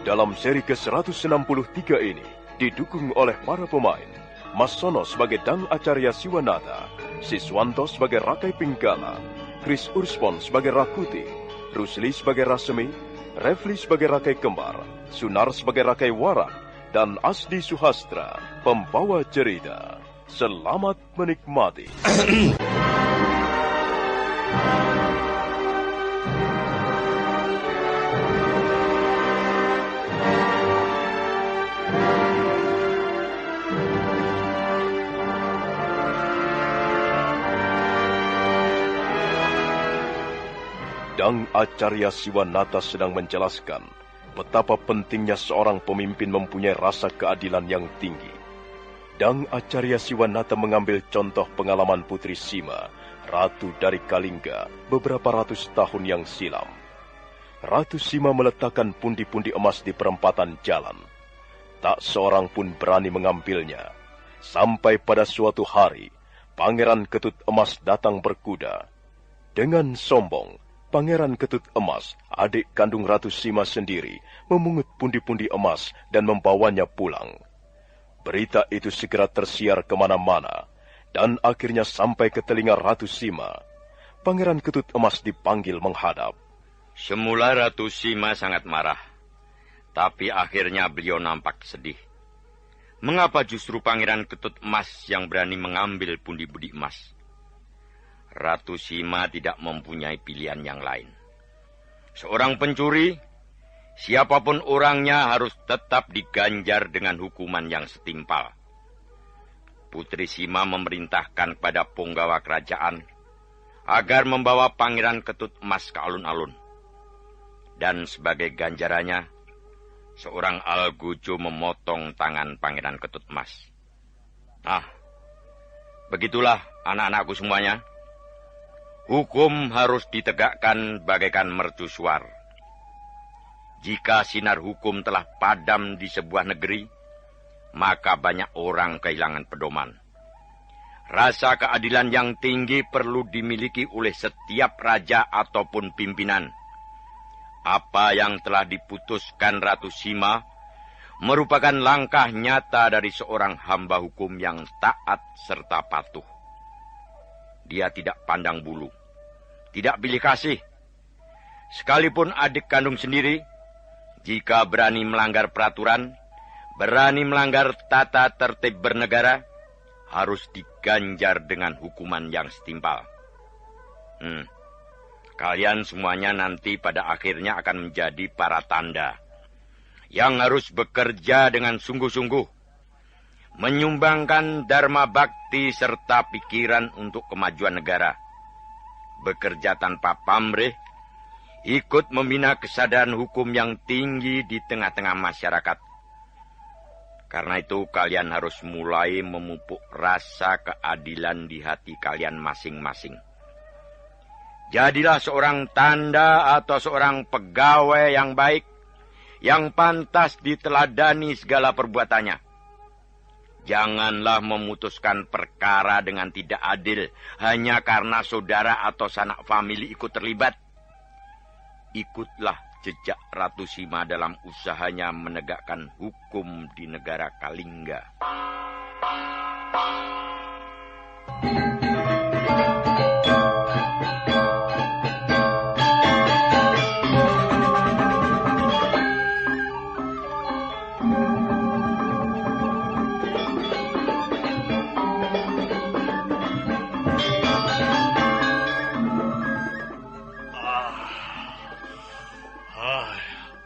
Dalam seri ke-163 ini didukung oleh para pemain Mas Sono sebagai Dang Acarya Siwanata, Siswanto sebagai Rakai Pinggala, Chris Urspon sebagai Rakuti, Rusli sebagai Rasemi, Refli sebagai Rakai Kembar, Sunar sebagai Rakai Warak, dan Asdi Suhastra, pembawa cerita. Selamat menikmati. Dang Acarya Siwanata sedang menjelaskan betapa pentingnya seorang pemimpin mempunyai rasa keadilan yang tinggi. Dang Acarya Siwanata mengambil contoh pengalaman Putri Sima, Ratu dari Kalingga, beberapa ratus tahun yang silam. Ratu Sima meletakkan pundi-pundi emas di perempatan jalan. Tak seorang pun berani mengambilnya. Sampai pada suatu hari, Pangeran Ketut Emas datang berkuda. Dengan sombong, Pangeran Ketut Emas, adik kandung Ratu Sima sendiri, memungut pundi-pundi emas dan membawanya pulang. Berita itu segera tersiar kemana-mana, dan akhirnya sampai ke telinga Ratu Sima. Pangeran Ketut Emas dipanggil menghadap. Semula Ratu Sima sangat marah, tapi akhirnya beliau nampak sedih. Mengapa justru Pangeran Ketut Emas yang berani mengambil pundi-pundi emas? Ratu Sima tidak mempunyai pilihan yang lain. Seorang pencuri, siapapun orangnya harus tetap diganjar dengan hukuman yang setimpal. Putri Sima memerintahkan kepada punggawa kerajaan agar membawa Pangeran Ketut Emas ke alun-alun. Dan sebagai ganjarannya, seorang algojo memotong tangan Pangeran Ketut Emas. Nah, begitulah anak-anakku semuanya. Hukum harus ditegakkan bagaikan mercusuar. Jika sinar hukum telah padam di sebuah negeri, maka banyak orang kehilangan pedoman. Rasa keadilan yang tinggi perlu dimiliki oleh setiap raja ataupun pimpinan. Apa yang telah diputuskan Ratu Sima merupakan langkah nyata dari seorang hamba hukum yang taat serta patuh. Dia tidak pandang bulu, tidak pilih kasih. Sekalipun adik kandung sendiri, jika berani melanggar peraturan, berani melanggar tata tertib bernegara, harus diganjar dengan hukuman yang setimpal. Kalian semuanya nanti pada akhirnya akan menjadi para tanda yang harus bekerja dengan sungguh-sungguh, menyumbangkan dharma bakti serta pikiran untuk kemajuan negara. Bekerja tanpa pamrih, ikut membina kesadaran hukum yang tinggi di tengah-tengah masyarakat. Karena itu kalian harus mulai memupuk rasa keadilan di hati kalian masing-masing. Jadilah seorang tanda atau seorang pegawai yang baik, yang pantas diteladani segala perbuatannya. Janganlah memutuskan perkara dengan tidak adil hanya karena saudara atau sanak famili ikut terlibat. Ikutlah jejak Ratu Sima dalam usahanya menegakkan hukum di negara Kalingga.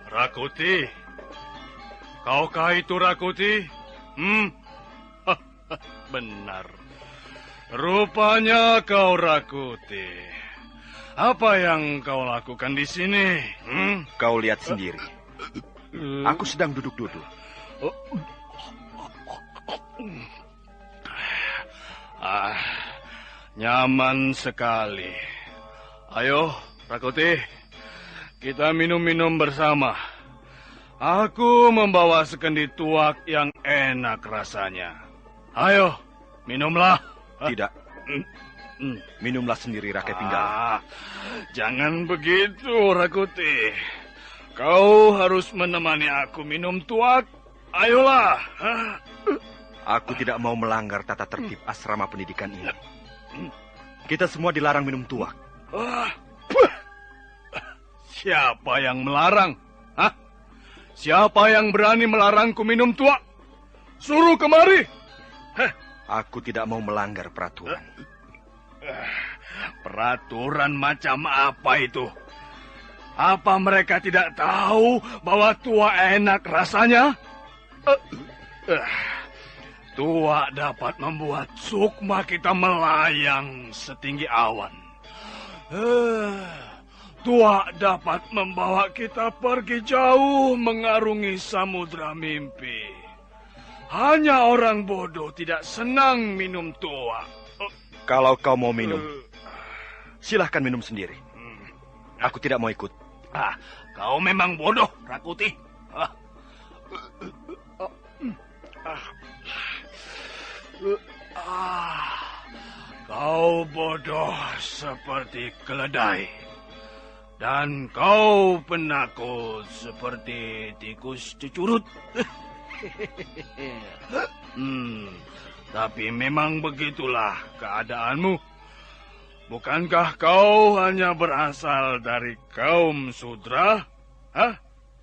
Rakuti, kaukah itu Rakuti? Benar. Rupanya kau Rakuti. Apa yang kau lakukan di sini? Kau lihat sendiri. Aku sedang duduk-duduk. Nyaman sekali. Ayo, Rakuti, kita minum-minum bersama. Aku membawa sekendi tuak yang enak rasanya. Ayo, minumlah. Tidak. Minumlah sendiri, Rakai Pinggala. Jangan begitu, Rakuti. Kau harus menemani aku minum tuak. Ayolah. Aku tidak mau melanggar tata tertib asrama pendidikan ini. Kita semua dilarang minum tuak. Siapa yang melarang? Hah? Siapa yang berani melarangku minum tuak? Suruh kemari. Aku tidak mau melanggar peraturan. Peraturan macam apa itu? Apa mereka tidak tahu bahwa tuak enak rasanya? Tuak dapat membuat sukma kita melayang setinggi awan. Tuak dapat membawa kita pergi jauh mengarungi samudra mimpi. Hanya orang bodoh tidak senang minum tuak. Kalau kau mau minum, silahkan minum sendiri. Aku tidak mau ikut. Kau memang bodoh, Rakuti. Kau bodoh seperti keledai. Dan kau penakut seperti tikus cucurut. Tapi memang begitulah keadaanmu. Bukankah kau hanya berasal dari kaum Sudra?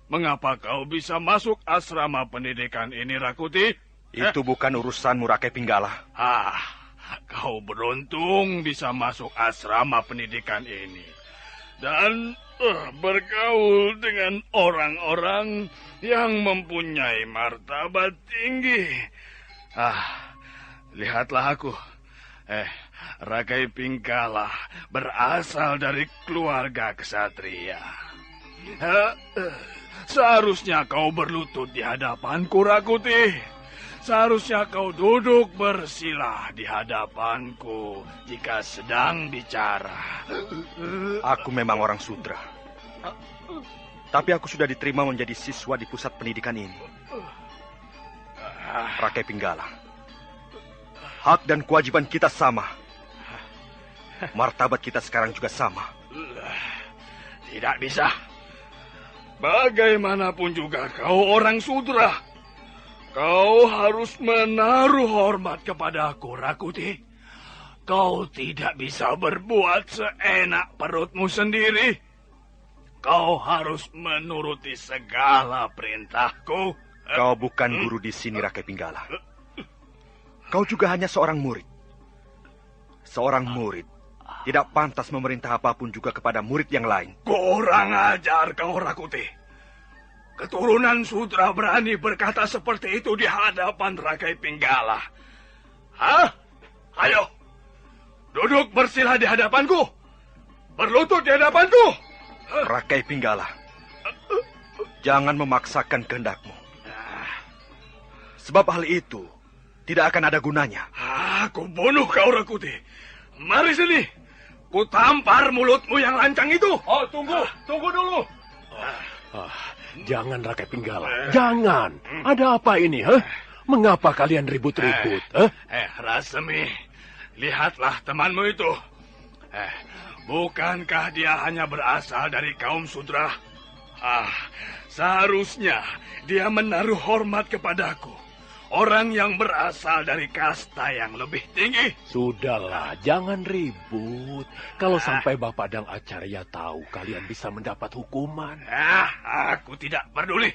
Mengapa kau bisa masuk asrama pendidikan ini, Rakuti? Itu bukan urusanmu, Rakai Pinggala. Kau beruntung bisa masuk asrama pendidikan ini. Dan bergaul dengan orang-orang yang mempunyai martabat tinggi. Lihatlah aku. Rakai Pinggala berasal dari keluarga ksatria. Seharusnya kau berlutut di hadapanku, Rakuti. Seharusnya kau duduk bersila di hadapanku jika sedang bicara. Aku memang orang Sudra. Tapi aku sudah diterima menjadi siswa di pusat pendidikan ini. Rakai Pinggala, hak dan kewajiban kita sama. Martabat kita sekarang juga sama. Tidak bisa. Bagaimanapun juga kau orang Sudra. Kau harus menaruh hormat kepadaku, Rakuti. Kau tidak bisa berbuat seenak perutmu sendiri. Kau harus menuruti segala perintahku. Kau bukan guru di sini, Rakai Pinggala. Kau juga hanya seorang murid. Seorang murid tidak pantas memerintah apapun juga kepada murid yang lain. Kurang ajar kau, Rakuti. Keturunan Sudra berani berkata seperti itu di hadapan Rakai Pinggala. Ayo, duduk bersila di hadapanku. Berlutut di hadapanku. Rakai Pinggala, jangan memaksakan kehendakmu. Sebab hal itu tidak akan ada gunanya. Aku bunuh kau, Rakuti. Mari sini. Ku tampar mulutmu yang lancang itu. Tunggu dulu. Jangan, Rakai Pinggala. Jangan. Ada apa ini, Mengapa kalian ribut-ribut, Rasemi, lihatlah temanmu itu. Bukankah dia hanya berasal dari kaum Sudra? Seharusnya dia menaruh hormat kepadaku. Orang yang berasal dari kasta yang lebih tinggi. Sudahlah, jangan ribut. Kalau sampai Bapak Dang Acarya tahu, kalian bisa mendapat hukuman. Aku tidak peduli.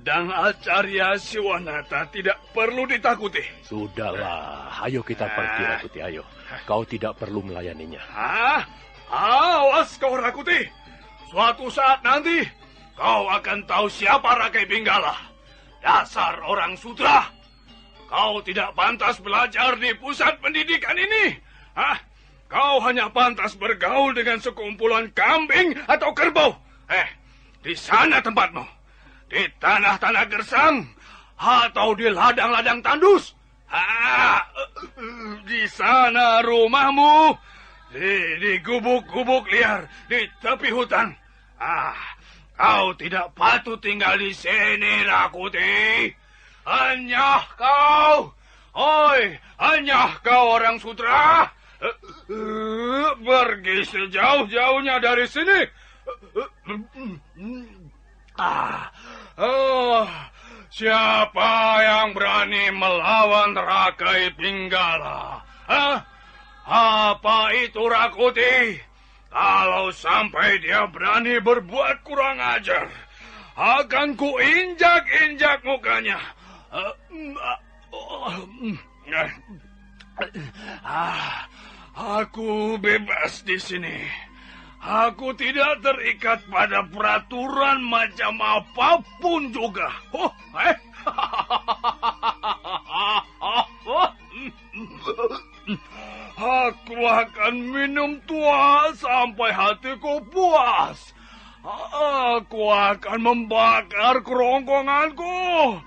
Dang Acarya Siwanata tidak perlu ditakuti. Sudahlah, ayo kita pergi, Rakuti, ayo. Kau tidak perlu melayaninya. Awas kau, Rakuti. Suatu saat nanti, kau akan tahu siapa Rakai Pinggala. Dasar orang Sudra. Kau tidak pantas belajar di pusat pendidikan ini. Kau hanya pantas bergaul dengan sekumpulan kambing atau kerbau. Di sana tempatmu. Di tanah-tanah gersang. Atau di ladang-ladang tandus. Di sana rumahmu. Di gubuk-gubuk liar. Di tepi hutan. Kau tidak patut tinggal di sini, Rakuti. Hanya kau. Hanya kau orang Sudra. Pergi sejauh-jauhnya dari sini. Siapa yang berani melawan Rakai Pinggala? Hah? Apa itu Rakuti? Kalau sampai dia berani berbuat kurang ajar, akan kuinjak-injak mukanya. Aku bebas di sini. Aku tidak terikat pada peraturan macam apapun juga. Aku akan minum tua sampai hatiku puas. Aku akan membakar kerongkonganku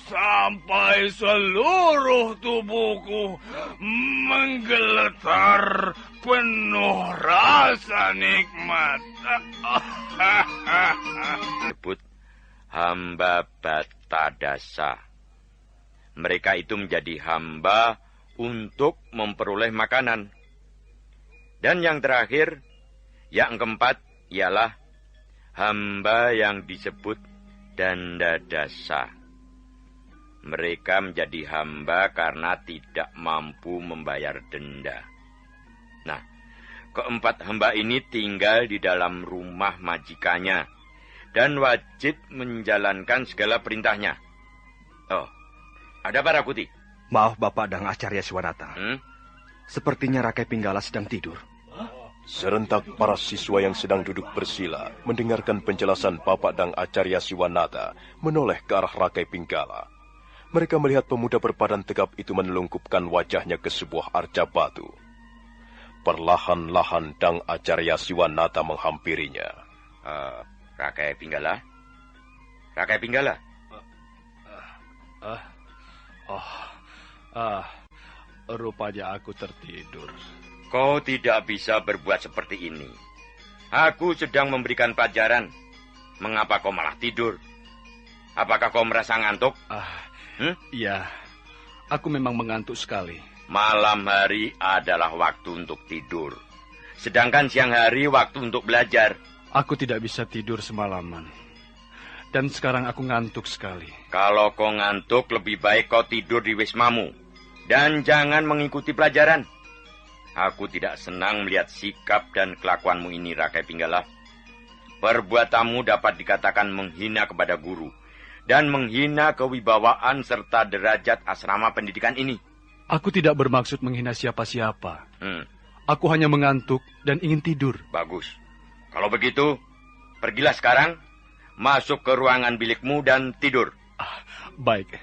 sampai seluruh tubuhku menggeletar penuh rasa nikmat. Disebut hamba Batadasa. Mereka itu menjadi hamba untuk memperoleh makanan. Dan yang terakhir, yang keempat, ialah hamba yang disebut Dandadasa. Mereka menjadi hamba karena tidak mampu membayar denda. Nah, keempat hamba ini tinggal di dalam rumah majikannya dan wajib menjalankan segala perintahnya. Oh, ada apa Rakuti? Maaf Bapak Dang Acarya Siwanata. Sepertinya Rakai Pinggala sedang tidur. Serentak para siswa yang sedang duduk bersila mendengarkan penjelasan Bapak Dang Acarya Siwanata menoleh ke arah Rakai Pinggala. Mereka melihat pemuda berbadan tegap itu menelungkupkan wajahnya ke sebuah arca batu. Perlahan-lahan Dang Acarya Siwanata menghampirinya. Rakai Pinggala? Rakai Pinggala? Rupanya aku tertidur. Kau tidak bisa berbuat seperti ini. Aku sedang memberikan pelajaran. Mengapa kau malah tidur? Apakah kau merasa ngantuk? Iya, aku memang mengantuk sekali. Malam hari adalah waktu untuk tidur. Sedangkan siang hari waktu untuk belajar. Aku tidak bisa tidur semalaman. Dan sekarang aku ngantuk sekali. Kalau kau ngantuk, lebih baik kau tidur di wismamu. Dan jangan mengikuti pelajaran. Aku tidak senang melihat sikap dan kelakuanmu ini, Rakai Pinggala. Perbuatanmu dapat dikatakan menghina kepada guru. Dan menghina kewibawaan serta derajat asrama pendidikan ini. Aku tidak bermaksud menghina siapa-siapa. Aku hanya mengantuk dan ingin tidur. Bagus. Kalau begitu, pergilah sekarang, masuk ke ruangan bilikmu dan tidur. Baik.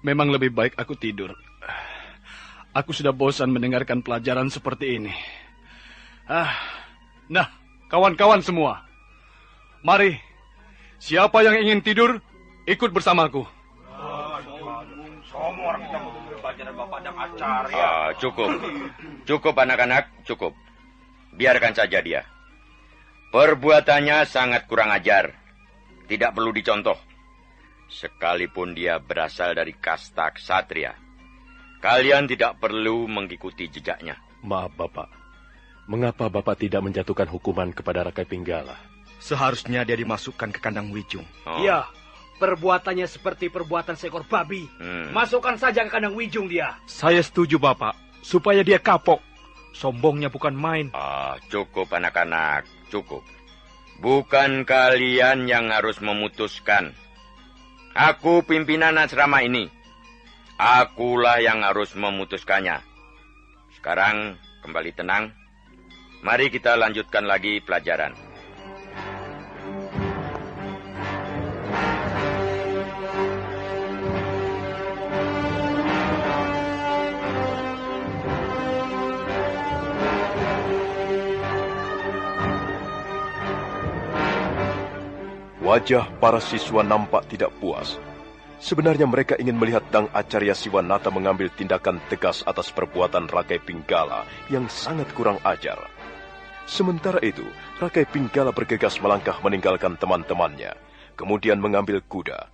Memang lebih baik aku tidur. Aku sudah bosan mendengarkan pelajaran seperti ini. Nah, kawan-kawan semua. Mari, siapa yang ingin tidur, ikut bersamaku. Cukup anak-anak, cukup. Biarkan saja dia. Perbuatannya sangat kurang ajar. Tidak perlu dicontoh. Sekalipun dia berasal dari kasta ksatria, kalian tidak perlu mengikuti jejaknya. Maaf Bapak, mengapa Bapak tidak menjatuhkan hukuman kepada Rakai Pinggala? Seharusnya dia dimasukkan ke kandang Wijung. Iya, perbuatannya seperti perbuatan seekor babi. Masukkan saja ke kandang Wijung dia. Saya setuju Bapak, supaya dia kapok. Sombongnya bukan main. Cukup anak-anak, cukup. Bukan kalian yang harus memutuskan. Aku pimpinan asrama ini. Akulah yang harus memutuskannya. Sekarang kembali tenang. Mari kita lanjutkan lagi pelajaran. Wajah para siswa nampak tidak puas. Sebenarnya mereka ingin melihat Dang Acarya Siwanata mengambil tindakan tegas atas perbuatan Rakai Pinggala yang sangat kurang ajar. Sementara itu, Rakai Pinggala bergegas melangkah meninggalkan teman-temannya, kemudian mengambil kuda.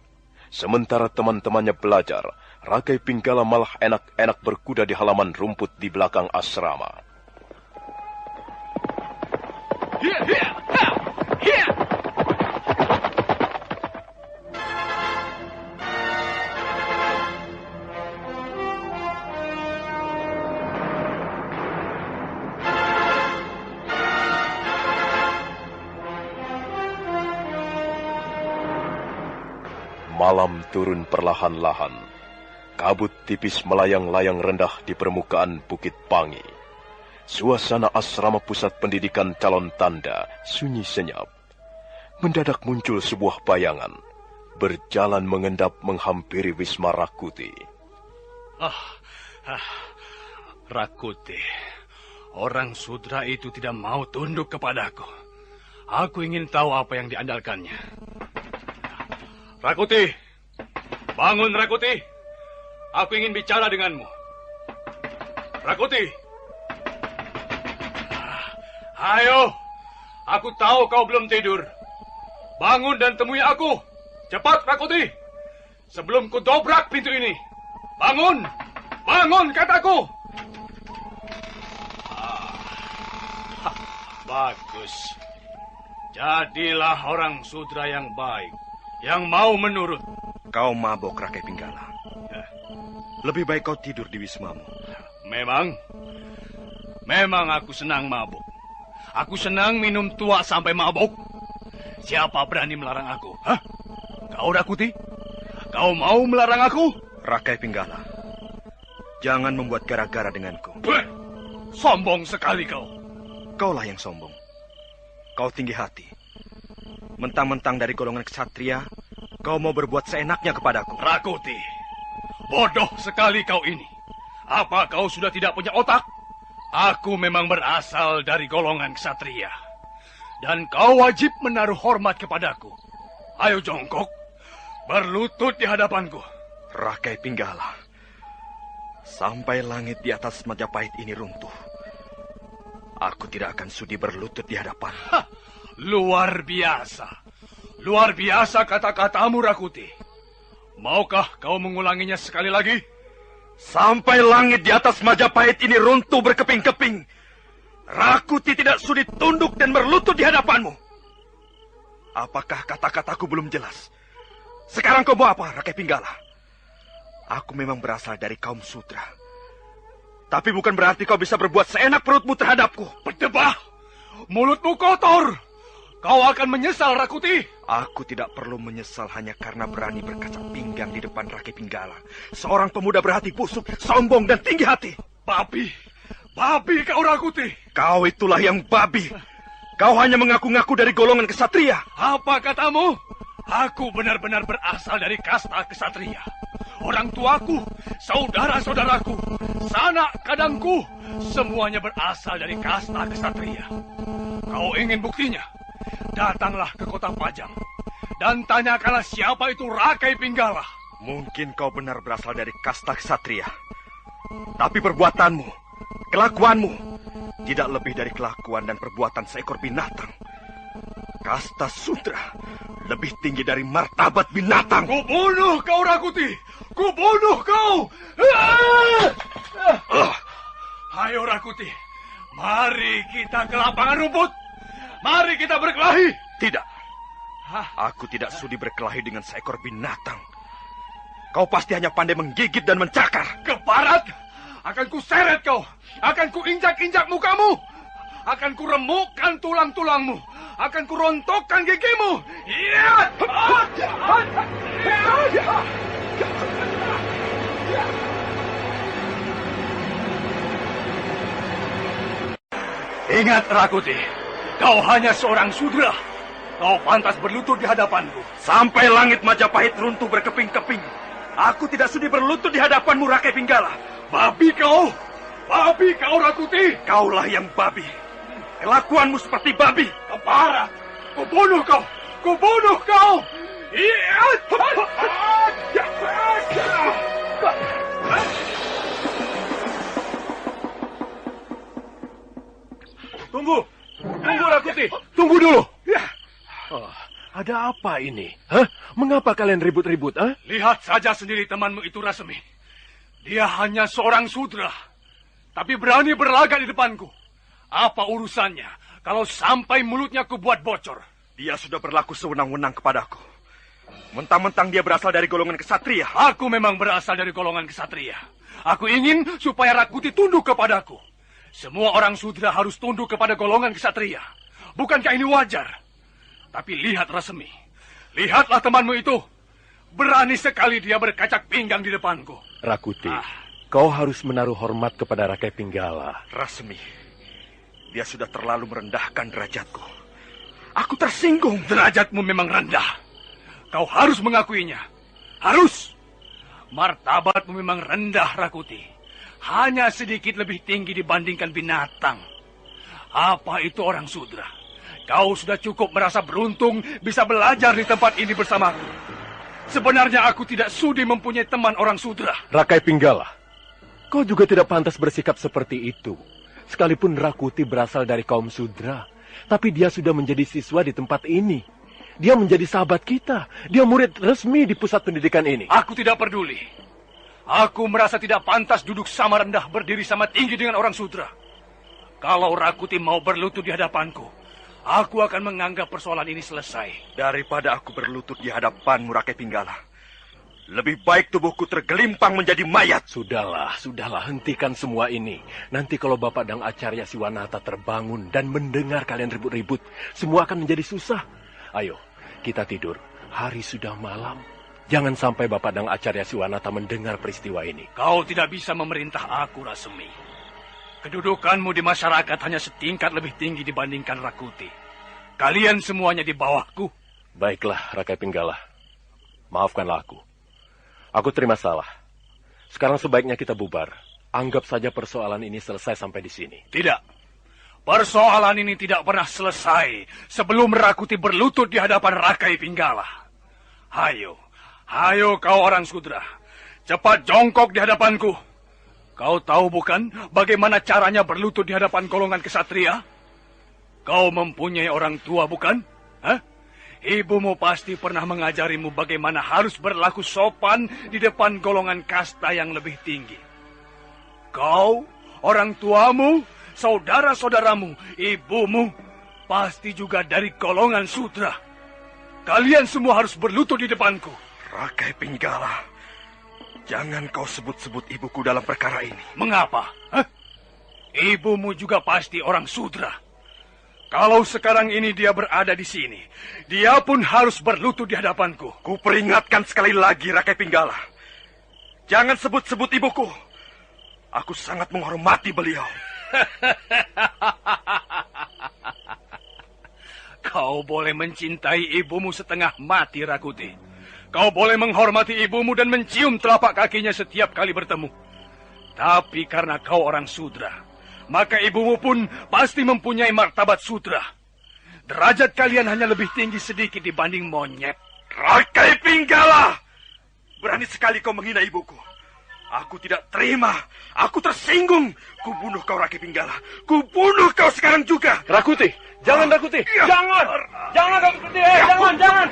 Sementara teman-temannya belajar, Rakai Pinggala malah enak-enak berkuda di halaman rumput di belakang asrama. Malam turun perlahan-lahan. Kabut tipis melayang-layang rendah di permukaan Bukit Pangi. Suasana asrama pusat pendidikan calon tanda sunyi senyap. Mendadak muncul sebuah bayangan. Berjalan mengendap menghampiri Wisma Rakuti. Rakuti, orang sudra itu tidak mau tunduk kepadaku. Aku ingin tahu apa yang diandalkannya. Rakuti, bangun Rakuti. Aku ingin bicara denganmu. Rakuti. Ayo, aku tahu kau belum tidur. Bangun dan temui aku. Cepat, Rakuti. Sebelum ku dobrak pintu ini. Bangun! Bangun, kataku! Bagus. Jadilah orang sudra yang baik. Yang mau menurut. Kau mabok, Rakai Pinggala. Lebih baik kau tidur di wismamu. Memang aku senang mabuk. Aku senang minum tua sampai mabuk. Siapa berani melarang aku? Hah? Kau, Rakuti? Kau mau melarang aku? Rakai Pinggala, jangan membuat gara-gara denganku. Sombong sekali kau. Kaulah yang sombong. Kau tinggi hati. Mentang-mentang dari golongan ksatria, kau mau berbuat seenaknya kepadaku. Rakuti, bodoh sekali kau ini. Apa kau sudah tidak punya otak? Aku memang berasal dari golongan ksatria. Dan kau wajib menaruh hormat kepadaku. Ayo jongkok, berlutut di hadapanku. Rakai Pinggala, sampai langit di atas Majapahit ini runtuh, aku tidak akan sudi berlutut di hadapan. Luar biasa. Luar biasa kata-katamu, Rakuti. Maukah kau mengulanginya sekali lagi? Sampai langit di atas Majapahit ini runtuh berkeping-keping, Rakuti tidak sudi tunduk dan berlutut di hadapanmu. Apakah kata-kataku belum jelas? Sekarang kau mau apa, Rakai Pinggala? Aku memang berasal dari kaum sudra. Tapi bukan berarti kau bisa berbuat seenak perutmu terhadapku. Berdebah! Mulutmu kotor! Kau akan menyesal, Rakuti. Aku tidak perlu menyesal hanya karena berani berkacak pinggang di depan Rakai Pinggala. Seorang pemuda berhati busuk, sombong dan tinggi hati. Babi! Babi kau, Rakuti! Kau itulah yang babi. Kau hanya mengaku-ngaku dari golongan ksatria. Apa katamu? Aku benar-benar berasal dari kasta ksatria. Orang tuaku, saudara-saudaraku, sanak kadangku, semuanya berasal dari kasta ksatria. Kau ingin buktinya? Datanglah ke kota Pajang dan tanyakanlah siapa itu Rakai Pinggala. Mungkin kau benar berasal dari kasta ksatria, tapi perbuatanmu, kelakuanmu tidak lebih dari kelakuan dan perbuatan seekor binatang. Kasta sudra lebih tinggi dari martabat binatang. Kubunuh kau, Rakuti! Kubunuh kau! Ayo, Rakuti. Mari kita ke lapangan rumput. Mari kita berkelahi. Tidak. Aku tidak sudi berkelahi dengan seekor binatang. Kau pasti hanya pandai menggigit dan mencakar. Keparat! Akan ku seret kau. Akan ku injak-injak mukamu. Akan ku remukkan tulang-tulangmu. Akan ku rontokkan gigimu. Iya! Ingat, Rakuti. Kau hanya seorang sudra. Kau pantas berlutut di hadapanku. Sampai langit Majapahit runtuh berkeping-keping, aku tidak sudi berlutut di hadapanmu, Rakai Pinggala. Babi kau! Babi kau, Rakuti! Kaulah yang babi. Kelakuanmu seperti babi. Keparat! Kubunuh kau! Kubunuh kau! Iya! Tunggu! Tunggu, Rakuti! Tunggu dulu! Oh, ada apa ini? Hah? Mengapa kalian ribut-ribut? Lihat saja sendiri temanmu itu, Rasemi. Dia hanya seorang sudra, tapi berani berlagak di depanku. Apa urusannya kalau sampai mulutnya kubuat bocor? Dia sudah berlaku sewenang-wenang kepadaku. Mentang-mentang dia berasal dari golongan ksatria. Aku memang berasal dari golongan ksatria. Aku ingin supaya Rakuti tunduk kepadaku. Semua orang sudra harus tunduk kepada golongan ksatria. Bukankah ini wajar? Tapi lihat, Rasemi. Lihatlah temanmu itu. Berani sekali dia berkacak pinggang di depanku. Rakuti, kau harus menaruh hormat kepada Rakai Pinggala. Rasmi, dia sudah terlalu merendahkan derajatku. Aku tersinggung. Derajatmu memang rendah. Kau harus mengakuinya. Harus. Martabatmu memang rendah, Rakuti. Hanya sedikit lebih tinggi dibandingkan binatang. Apa itu orang sudra? Kau sudah cukup merasa beruntung bisa belajar di tempat ini bersamaku. Sebenarnya aku tidak sudi mempunyai teman orang sudra. Rakai Pinggala, kau juga tidak pantas bersikap seperti itu. Sekalipun Rakuti berasal dari kaum sudra, tapi dia sudah menjadi siswa di tempat ini. Dia menjadi sahabat kita. Dia murid resmi di pusat pendidikan ini. Aku tidak peduli. Aku merasa tidak pantas duduk sama rendah berdiri sama tinggi dengan orang sudra. Kalau Rakuti mau berlutut di hadapanku, aku akan menganggap persoalan ini selesai. Daripada aku berlutut di hadapanmu, Rakai Pinggala, lebih baik tubuhku tergelimpang menjadi mayat. Sudahlah, hentikan semua ini. Nanti kalau Bapak Dang Acarya Siwanata terbangun dan mendengar kalian ribut-ribut, semua akan menjadi susah. Ayo, kita tidur. Hari sudah malam. Jangan sampai Bapak Dang Acarya Siwanata mendengar peristiwa ini. Kau tidak bisa memerintah aku, Rasmi. Kedudukanmu di masyarakat hanya setingkat lebih tinggi dibandingkan Rakuti. Kalian semuanya di bawahku. Baiklah, Rakai Pinggala. Maafkanlah aku. Aku terima salah. Sekarang sebaiknya kita bubar. Anggap saja persoalan ini selesai sampai di sini. Tidak. Persoalan ini tidak pernah selesai sebelum Rakuti berlutut di hadapan Rakai Pinggala. Hayo kau orang sudra. Cepat jongkok di hadapanku. Kau tahu bukan bagaimana caranya berlutut di hadapan golongan kesatria? Kau mempunyai orang tua bukan? Hah? Ibumu pasti pernah mengajarimu bagaimana harus berlaku sopan di depan golongan kasta yang lebih tinggi. Kau, orang tuamu, saudara-saudaramu, ibumu, pasti juga dari golongan sudra. Kalian semua harus berlutut di depanku. Rakai Pinggala, jangan kau sebut-sebut ibuku dalam perkara ini. Mengapa? Hah? Ibumu juga pasti orang sudra. Kalau sekarang ini dia berada di sini, dia pun harus berlutut di hadapanku. Ku peringatkan sekali lagi, Rakai Pinggala. Jangan sebut-sebut ibuku. Aku sangat menghormati beliau. Kau boleh mencintai ibumu setengah mati, Rakuti. Kau boleh menghormati ibumu dan mencium telapak kakinya setiap kali bertemu. Tapi karena kau orang sudra, maka ibumu pun pasti mempunyai martabat sudra. Derajat kalian hanya lebih tinggi sedikit dibanding monyet. Rakai Pinggala! Berani sekali kau menghina ibuku. Aku tidak terima. Aku tersinggung. Kubunuh kau, Rakai Pinggala. Kubunuh kau sekarang juga. Rakuti, jangan Rakuti. Jangan. Jangan Rakuti. Jangan.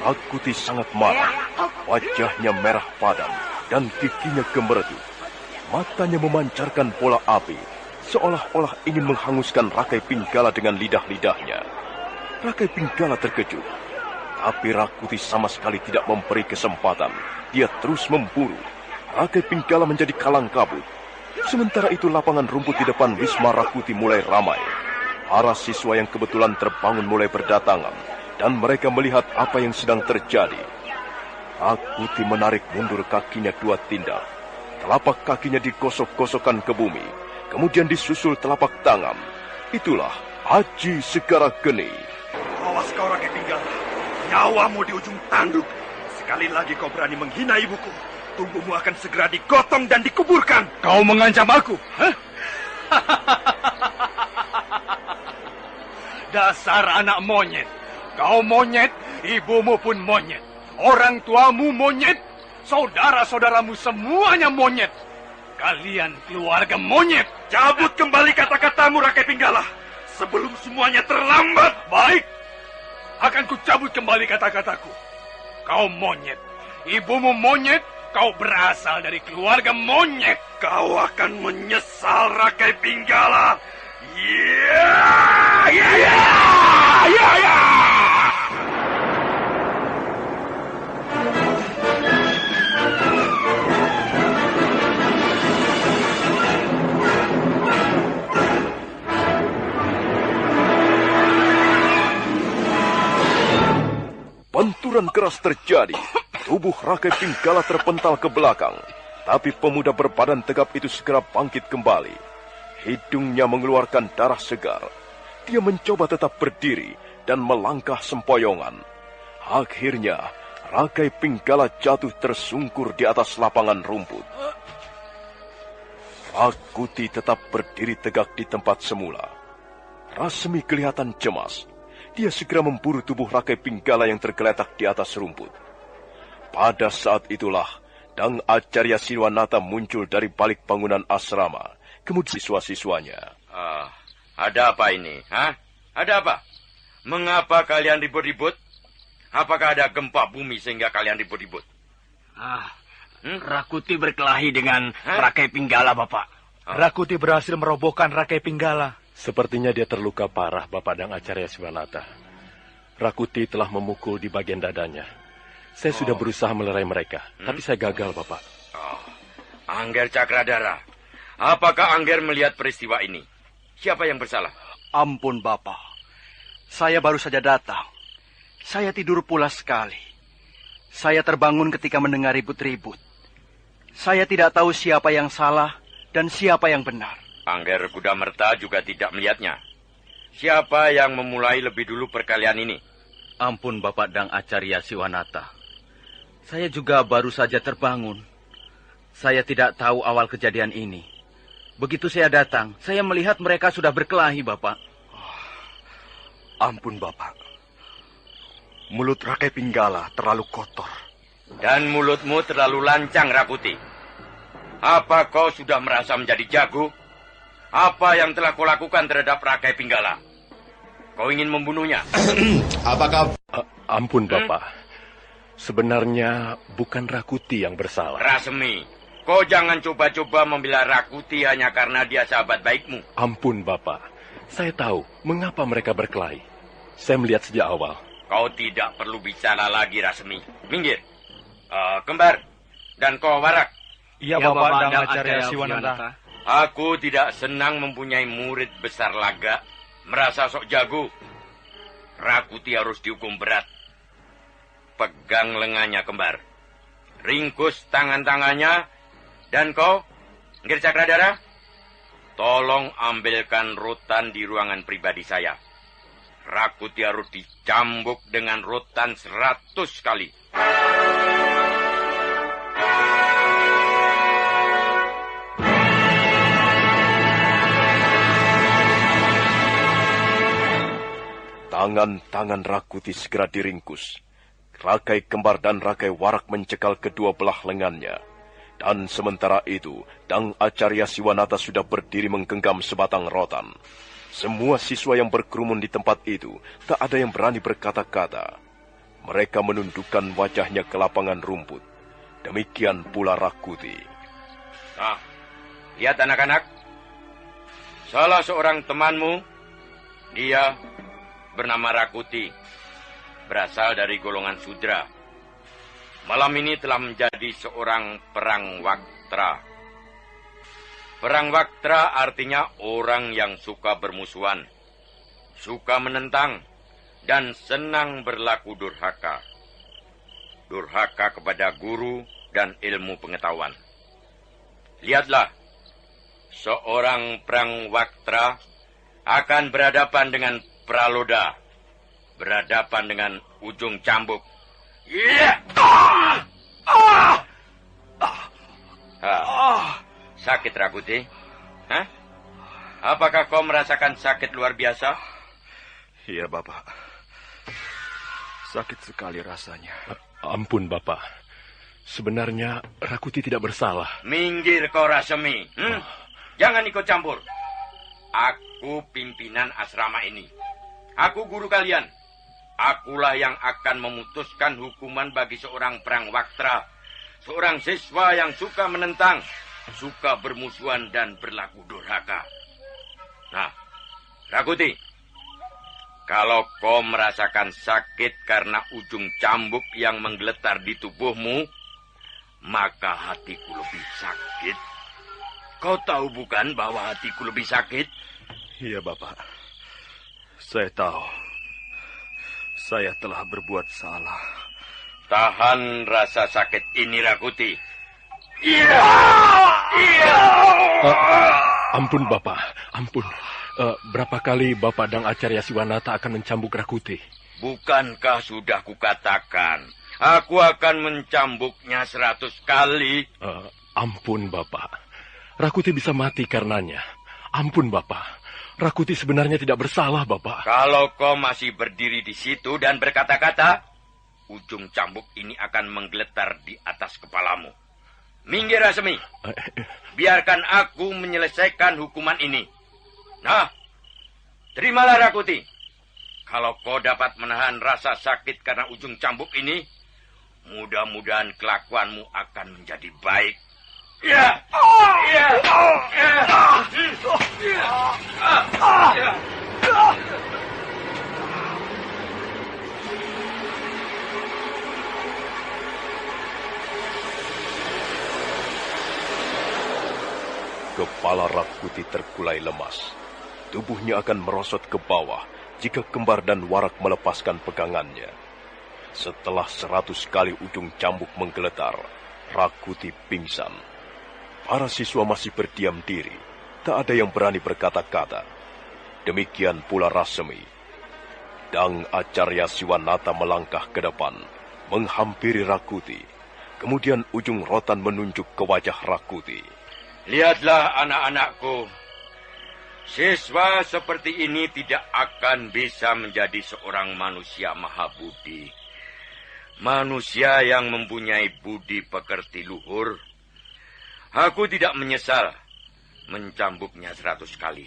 Rakuti sangat marah. Wajahnya merah padam dan giginya gemeredu. Matanya memancarkan bola api, seolah-olah ingin menghanguskan Rakai Pinggala dengan lidah-lidahnya. Rakai Pinggala terkejut, tapi Rakuti sama sekali tidak memberi kesempatan. Dia terus memburu. Rakai Pinggala menjadi kalang kabut. Sementara itu lapangan rumput di depan Wisma Rakuti mulai ramai. Para siswa yang kebetulan terbangun mulai berdatangan, dan mereka melihat apa yang sedang terjadi. Rakuti menarik mundur kakinya 2 tindak. Telapak kakinya digosok-gosokkan ke bumi. Kemudian disusul telapak tangan. Itulah Aji Segara Geni. Awas kau, Rakai Pinggala. Nyawamu di ujung tanduk. Sekali lagi kau berani menghina ibuku, tubuhmu akan segera digotong dan dikuburkan. Kau mengancam aku? Hah? Dasar anak monyet. Kau monyet, ibumu pun monyet. Orang tuamu monyet, saudara-saudaramu semuanya monyet. Kalian keluarga monyet. Cabut kembali kata-katamu, Rakai Pinggala, sebelum semuanya terlambat. Baik, akan kucabut kembali kata-kataku. Kau monyet, ibumu monyet, kau berasal dari keluarga monyet. Kau akan menyesal, Rakai Pinggala. Yeah! Benturan keras terjadi. Tubuh Rakai Pinggala terpental ke belakang. Tapi pemuda berbadan tegap itu segera bangkit kembali. Hidungnya mengeluarkan darah segar. Dia mencoba tetap berdiri dan melangkah sempoyongan. Akhirnya, Rakai Pinggala jatuh tersungkur di atas lapangan rumput. Rakuti tetap berdiri tegak di tempat semula. Rasmi kelihatan cemas. Dia segera memburu tubuh Rakai Pinggala yang tergeletak di atas rumput. Pada saat itulah, Dang Acarya Siwanata muncul dari balik bangunan asrama. Kemudian siswa-siswanya. Ada apa ini? Ada apa? Mengapa kalian ribut-ribut? Apakah ada gempa bumi sehingga kalian ribut-ribut? Rakuti berkelahi dengan Rakai Pinggala, Bapak. Rakuti berhasil merobohkan Rakai Pinggala. Sepertinya dia terluka parah, Bapak Dang Acarya Siwanata. Rakuti telah memukul di bagian dadanya. Saya sudah berusaha melerai mereka, tapi saya gagal, Bapak. Angger Cakradara, apakah Angger melihat peristiwa ini? Siapa yang bersalah? Ampun, Bapak. Saya baru saja datang. Saya tidur pulas sekali. Saya terbangun ketika mendengar ribut-ribut. Saya tidak tahu siapa yang salah dan siapa yang benar. Angger Kudamerta juga tidak melihatnya. Siapa yang memulai lebih dulu perkelahian ini? Ampun, Bapak Dang Acarya Siwanata. Saya juga baru saja terbangun. Saya tidak tahu awal kejadian ini. Begitu saya datang, saya melihat mereka sudah berkelahi, Bapak. Ampun, Bapak. Mulut Rakai Pinggala terlalu kotor. Dan mulutmu terlalu lancang, Rakuti. Apa kau sudah merasa menjadi jago? Apa yang telah kau lakukan terhadap Rakai Pinggala? Kau ingin membunuhnya? Apakah... Ampun, Bapak. Sebenarnya bukan Rakuti yang bersalah. Rasmi, kau jangan coba-coba membela Rakuti hanya karena dia sahabat baikmu. Ampun, Bapak. Saya tahu mengapa mereka berkelahi. Saya melihat sejak awal. Kau tidak perlu bicara lagi, Rasmi. Minggir. Kembar. Dan kau Warak. Iya, Bapak Dang Acarya Siwanata. Aku tidak senang mempunyai murid besar laga, merasa sok jago. Rakuti harus dihukum berat. Pegang lengannya, Kembar. Ringkus tangan-tangannya. Dan kau, Ngir Cakradara, tolong ambilkan rotan di ruangan pribadi saya. Rakuti harus dicambuk dengan rotan 100 kali. Tangan-tangan Rakuti segera diringkus. Rakai Kembar dan Rakai Warak mencekal kedua belah lengannya. Dan sementara itu, Dang Acarya Siwanata sudah berdiri menggenggam sebatang rotan. Semua siswa yang berkerumun di tempat itu, tak ada yang berani berkata-kata. Mereka menundukkan wajahnya ke lapangan rumput. Demikian pula Rakuti. Nah, lihat anak-anak. Salah seorang temanmu, dia bernama Rakuti, berasal dari golongan Sudra. Malam ini telah menjadi seorang perang waktra. Perang waktra artinya orang yang suka bermusuhan, suka menentang, dan senang berlaku durhaka. Durhaka kepada guru dan ilmu pengetahuan. Lihatlah, seorang perang waktra akan berhadapan dengan Praloda, berhadapan dengan ujung cambuk. Sakit, Rakuti? Apakah kau merasakan sakit luar biasa? Iya, Bapak. Sakit sekali rasanya. Ampun, Bapak. Sebenarnya Rakuti tidak bersalah. Minggir kau, Rasmi. Jangan ikut campur. Aku pimpinan asrama ini. Aku guru kalian. Akulah yang akan memutuskan hukuman bagi seorang perang waktra. Seorang siswa yang suka menentang, suka bermusuhan dan berlaku durhaka. Nah, Rakuti, kalau kau merasakan sakit karena ujung cambuk yang menggeletar di tubuhmu, maka hatiku lebih sakit. Kau tahu bukan bahwa hatiku lebih sakit? Iya, Bapak. Saya tahu. Saya telah berbuat salah. Tahan rasa sakit ini, Rakuti. Ampun, Bapak. Ampun. Berapa kali Bapak Dang Acarya Siwanata akan mencambuk Rakuti? Bukankah sudah kukatakan, aku akan mencambuknya 100 kali? Ampun, Bapak. Rakuti bisa mati karenanya. Ampun, Bapak. Rakuti sebenarnya tidak bersalah, Bapak. Kalau kau masih berdiri di situ dan berkata-kata, ujung cambuk ini akan menggeletar di atas kepalamu. Minggir, Rasmi. Biarkan aku menyelesaikan hukuman ini. Nah, terimalah, Rakuti. Kalau kau dapat menahan rasa sakit karena ujung cambuk ini, mudah-mudahan kelakuanmu akan menjadi baik. Kepala Rakuti terkulai lemas. Tubuhnya akan merosot ke bawah jika Kembar dan Warak melepaskan pegangannya. Setelah 100 kali ujung cambuk menggeletar, Rakuti pingsan. Para siswa masih berdiam diri. Tak ada yang berani berkata-kata. Demikian pula Rasmi. Dang Acarya Siwanata melangkah ke depan, menghampiri Rakuti. Kemudian ujung rotan menunjuk ke wajah Rakuti. Lihatlah anak-anakku. Siswa seperti ini tidak akan bisa menjadi seorang manusia mahabudi. Manusia yang mempunyai budi pekerti luhur. Aku tidak menyesal mencambuknya 100 kali.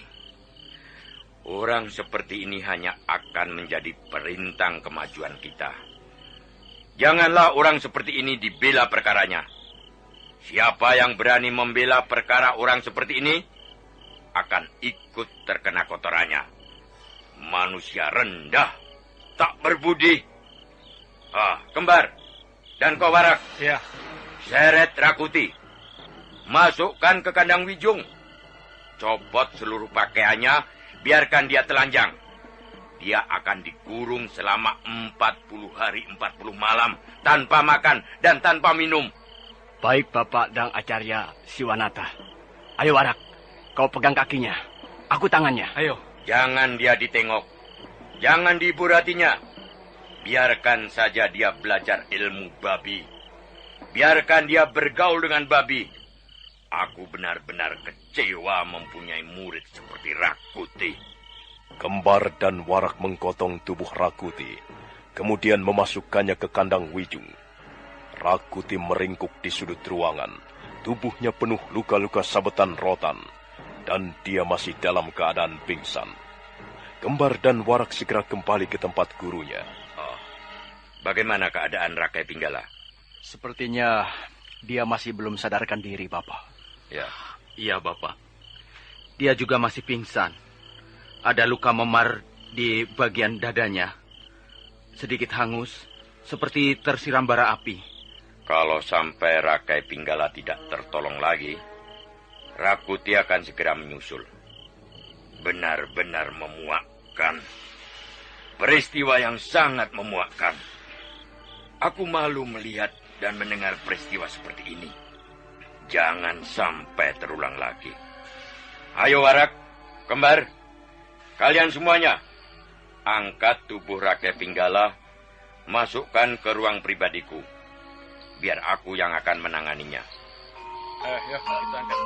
Orang seperti ini hanya akan menjadi perintang kemajuan kita. Janganlah orang seperti ini dibela perkaranya. Siapa yang berani membela perkara orang seperti ini akan ikut terkena kotorannya. Manusia rendah, tak berbudi. Kembar dan kau Warak. Ya. Seret Rakuti. Masukkan ke kandang Wijung. Copot seluruh pakaiannya, biarkan dia telanjang. Dia akan dikurung selama 40 hari 40 malam, tanpa makan dan tanpa minum. Baik, Bapak Dang Acarya Siwanata. Ayo, Warak, kau pegang kakinya. Aku tangannya. Ayo. Jangan dia ditengok. Jangan dihibur hatinya. Biarkan saja dia belajar ilmu babi. Biarkan dia bergaul dengan babi. Aku benar-benar kecewa mempunyai murid seperti Rakuti. Kembar dan Warak menggotong tubuh Rakuti, kemudian memasukkannya ke kandang Wijung. Rakuti meringkuk di sudut ruangan, tubuhnya penuh luka-luka sabetan rotan, dan dia masih dalam keadaan pingsan. Kembar dan Warak segera kembali ke tempat gurunya. Bagaimana keadaan Rakai Pinggala? Sepertinya dia masih belum sadarkan diri, Bapak. Ya. Iya, Bapak. Dia juga masih pingsan. Ada luka memar di bagian dadanya. Sedikit hangus, seperti tersiram bara api. Kalau sampai Rakai Pinggala tidak tertolong lagi, Rakuti akan segera menyusul. Benar-benar memuakkan. Peristiwa yang sangat memuakkan. Aku malu melihat dan mendengar peristiwa seperti ini. Jangan sampai terulang lagi. Ayo Warak, Kembar, kalian semuanya, angkat tubuh Rakai Pinggala, masukkan ke ruang pribadiku. Biar aku yang akan menanganinya. Ya, kita angkat.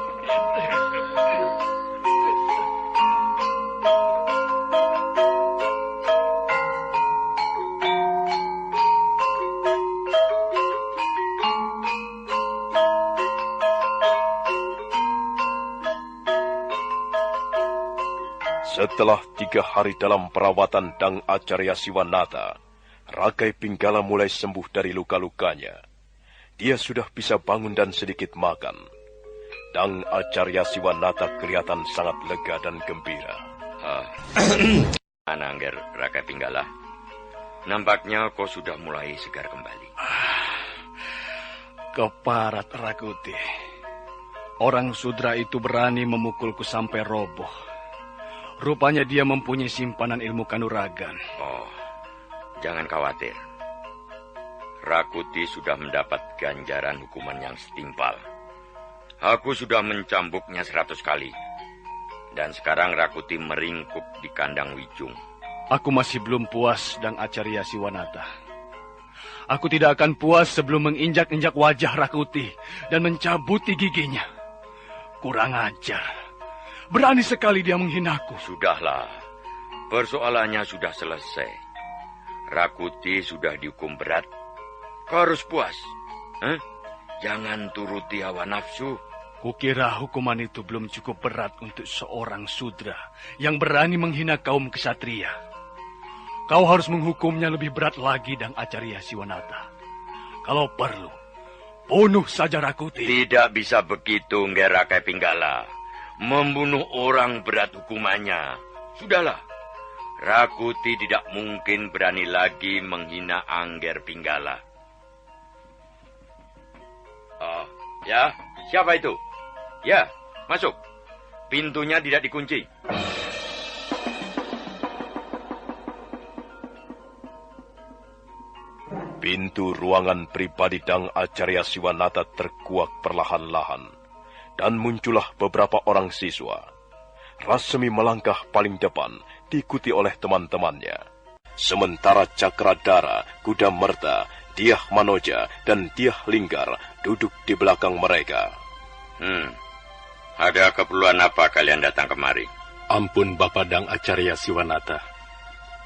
Setelah 3 hari dalam perawatan Dang Acarya Siwanata, Rakai Pinggala mulai sembuh dari luka-lukanya. Dia sudah bisa bangun dan sedikit makan. Dang Acarya Siwanata kelihatan sangat lega dan gembira. Anangger Rakai Pinggala, nampaknya kau sudah mulai segar kembali. Keparat Rakuti. Orang Sudra itu berani memukulku sampai roboh. Rupanya dia mempunyai simpanan ilmu kanuragan. Jangan khawatir. Rakuti sudah mendapat ganjaran hukuman yang setimpal. Aku sudah mencambuknya 100 kali. Dan sekarang Rakuti meringkuk di kandang Wijung. Aku masih belum puas, Dang Acarya Siwanata. Aku tidak akan puas sebelum menginjak-injak wajah Rakuti dan mencabuti giginya. Kurang ajar. Berani sekali dia menghinaku. Sudahlah. Persoalannya sudah selesai. Rakuti sudah dihukum berat. Kau harus puas. Jangan turuti hawa nafsu. Kukira hukuman itu belum cukup berat untuk seorang sudra yang berani menghina kaum kesatria. Kau harus menghukumnya lebih berat lagi, Dang Acarya Siwanata. Kalau perlu, bunuh saja Rakuti. Tidak bisa begitu, Ngger Rakai Pinggala. Membunuh orang berat hukumannya. Sudahlah. Rakuti tidak mungkin berani lagi menghina Angger Pinggala. Ya, siapa itu? Ya, masuk. Pintunya tidak dikunci. Pintu ruangan pribadi Dang Acarya Siwanata terkuak perlahan-lahan, dan muncullah beberapa orang siswa. Rasmi melangkah paling depan, diikuti oleh teman-temannya. Sementara Cakradara, Kuda Merta, Diah Manoja, dan Diah Linggar duduk di belakang mereka. Ada keperluan apa kalian datang kemari? Ampun Bapak Dang Acarya Siwanata.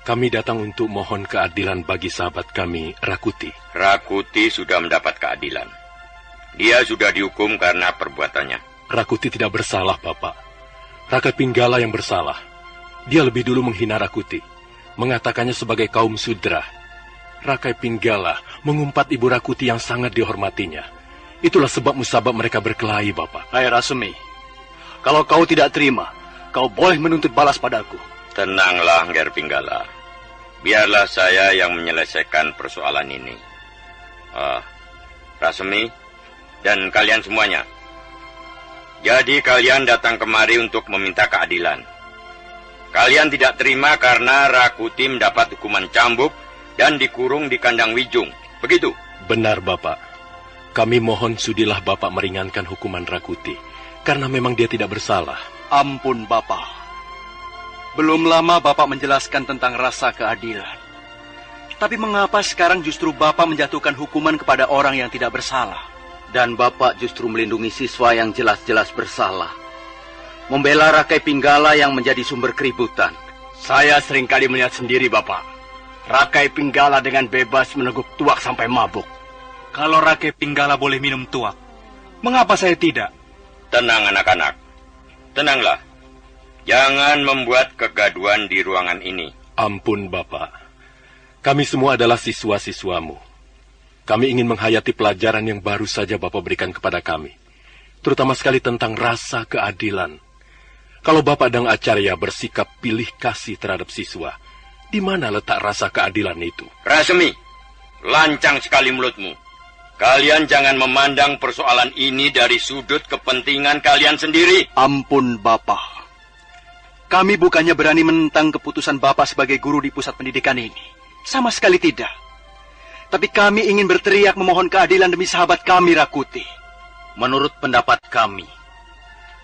Kami datang untuk mohon keadilan bagi sahabat kami, Rakuti. Rakuti sudah mendapat keadilan. Dia sudah dihukum karena perbuatannya. Rakuti tidak bersalah, Bapak. Rakai Pinggala yang bersalah. Dia lebih dulu menghina Rakuti, mengatakannya sebagai kaum sudra. Rakai Pinggala mengumpat ibu Rakuti yang sangat dihormatinya. Itulah sebab musabab mereka berkelahi, Bapak. Hai Rasmi, kalau kau tidak terima, kau boleh menuntut balas padaku. Tenanglah, Ngger Pinggala. Biarlah saya yang menyelesaikan persoalan ini. Rasmi dan kalian semuanya. Jadi kalian datang kemari untuk meminta keadilan. Kalian tidak terima karena Rakuti mendapat hukuman cambuk dan dikurung di kandang Wijung. Begitu? Benar, Bapak. Kami mohon sudilah Bapak meringankan hukuman Rakuti, karena memang dia tidak bersalah. Ampun, Bapak. Belum lama Bapak menjelaskan tentang rasa keadilan. Tapi mengapa sekarang justru Bapak menjatuhkan hukuman kepada orang yang tidak bersalah? Dan Bapak justru melindungi siswa yang jelas-jelas bersalah. Membela Rakai Pinggala yang menjadi sumber keributan. Saya seringkali melihat sendiri, Bapak. Rakai Pinggala dengan bebas meneguk tuak sampai mabuk. Kalau Rakai Pinggala boleh minum tuak, mengapa saya tidak? Tenang anak-anak. Tenanglah. Jangan membuat kegaduhan di ruangan ini. Ampun, Bapak. Kami semua adalah siswa-siswamu. Kami ingin menghayati pelajaran yang baru saja Bapak berikan kepada kami. Terutama sekali tentang rasa keadilan. Kalau Bapak Dang Acarya bersikap pilih kasih terhadap siswa, di mana letak rasa keadilan itu? Rasmi, lancang sekali mulutmu. Kalian jangan memandang persoalan ini dari sudut kepentingan kalian sendiri. Ampun, Bapak. Kami bukannya berani menentang keputusan Bapak sebagai guru di pusat pendidikan ini. Sama sekali tidak. Tapi kami ingin berteriak memohon keadilan demi sahabat kami, Rakuti. Menurut pendapat kami,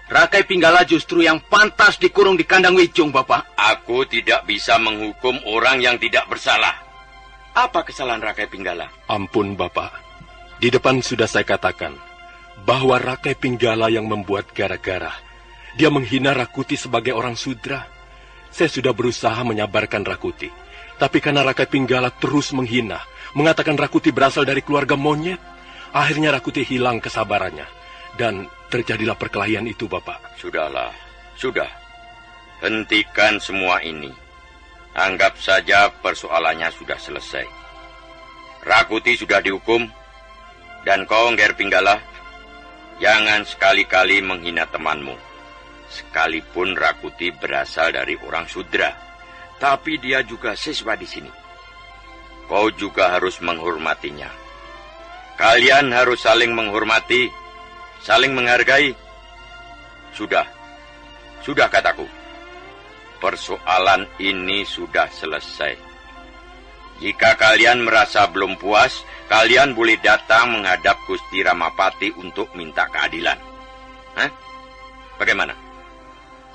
Rakai Pinggala justru yang pantas dikurung di kandang Wijung, Bapak. Aku tidak bisa menghukum orang yang tidak bersalah. Apa kesalahan Rakai Pinggala? Ampun, Bapak. Di depan sudah saya katakan bahwa Rakai Pinggala yang membuat gara-gara. Dia menghina Rakuti sebagai orang sudra. Saya sudah berusaha menyabarkan Rakuti. Tapi karena Rakai Pinggala terus menghina, mengatakan Rakuti berasal dari keluarga monyet, akhirnya Rakuti hilang kesabarannya. Dan terjadilah perkelahian itu, Bapak. Sudahlah, sudah. Hentikan semua ini. Anggap saja persoalannya sudah selesai. Rakuti sudah dihukum, dan kau, Ngger Pinggala, jangan sekali-kali menghina temanmu. Sekalipun Rakuti berasal dari orang sudra, tapi dia juga siswa di sini. Kau juga harus menghormatinya. Kalian harus saling menghormati, saling menghargai. Sudah kataku. Persoalan ini sudah selesai. Jika kalian merasa belum puas, kalian boleh datang menghadap Gusti Ramapati untuk minta keadilan. Hah? Bagaimana?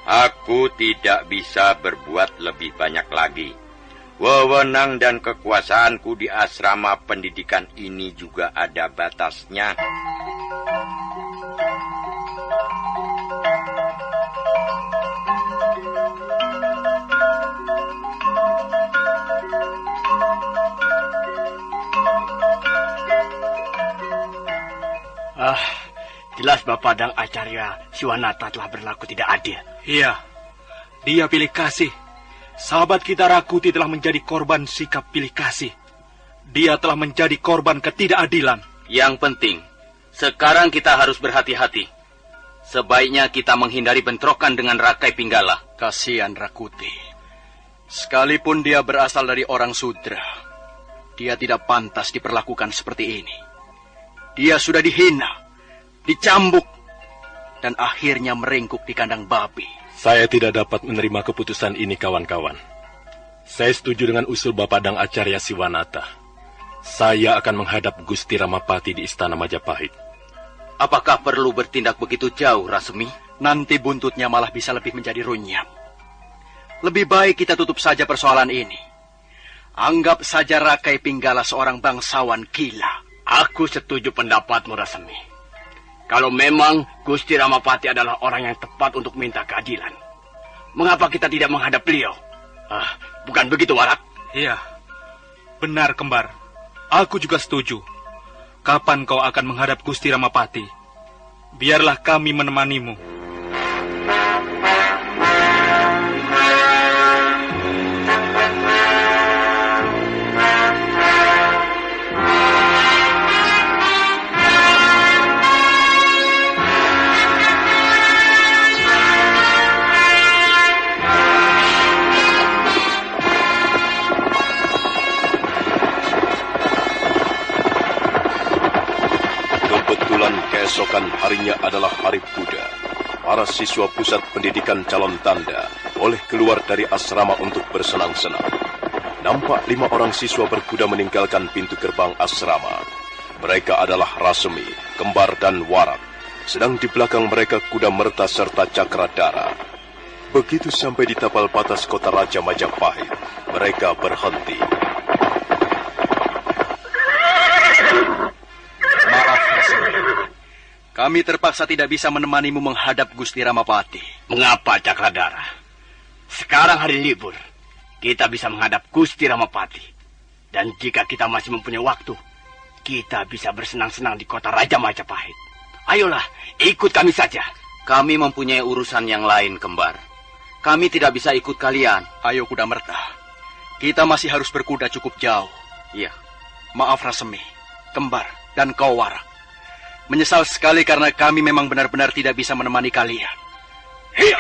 Aku tidak bisa berbuat lebih banyak lagi. Wewenang dan kekuasaanku di asrama pendidikan ini juga ada batasnya. Jelas Bapak Dang Acarya Siwanata telah berlaku tidak adil. Iya, dia pilih kasih. Sahabat kita Rakuti telah menjadi korban sikap pilih kasih. Dia telah menjadi korban ketidakadilan. Yang penting, sekarang kita harus berhati-hati. Sebaiknya kita menghindari bentrokan dengan Rakai Pinggala. Kasihan Rakuti. Sekalipun dia berasal dari orang Sudra, dia tidak pantas diperlakukan seperti ini. Dia sudah dihina, dicambuk, dan akhirnya meringkuk di kandang babi. Saya tidak dapat menerima keputusan ini, kawan-kawan. Saya setuju dengan usul Bapak Dang Acarya Siwanata. Saya akan menghadap Gusti Ramapati di Istana Majapahit. Apakah perlu bertindak begitu jauh, Rasemi? Nanti buntutnya malah bisa lebih menjadi runyam. Lebih baik kita tutup saja persoalan ini. Anggap saja Rakai Pinggala seorang bangsawan gila. Aku setuju pendapatmu, Rasemi. Kalau memang Gusti Ramapati adalah orang yang tepat untuk minta keadilan, mengapa kita tidak menghadap beliau? Bukan begitu, Warak? Iya, benar, Kembar. Aku juga setuju. Kapan kau akan menghadap Gusti Ramapati? Biarlah kami menemanimu. Keesokan harinya adalah Hari Buddha. Para siswa pusat pendidikan calon tanda boleh keluar dari asrama untuk bersenang-senang. Nampak 5 orang siswa berkuda meninggalkan pintu gerbang asrama. Mereka adalah Rasemi, Kembar, dan Warak. Sedang di belakang mereka kuda merta serta Cakradara. Begitu sampai di tapal batas kota Raja Majapahit, mereka berhenti. Maaf, Rasemi. Kami terpaksa tidak bisa menemanimu menghadap Gusti Ramapati. Mengapa, Cakradara? Sekarang hari libur. Kita bisa menghadap Gusti Ramapati. Dan jika kita masih mempunyai waktu, kita bisa bersenang-senang di kota Raja Majapahit. Ayolah, ikut kami saja. Kami mempunyai urusan yang lain, Kembar. Kami tidak bisa ikut kalian. Ayo, kuda merta. Kita masih harus berkuda cukup jauh. Iya. Maaf, Rasemi, Kembar, dan kau, Warak. Menyesal sekali karena kami memang benar-benar tidak bisa menemani kalian. Iya.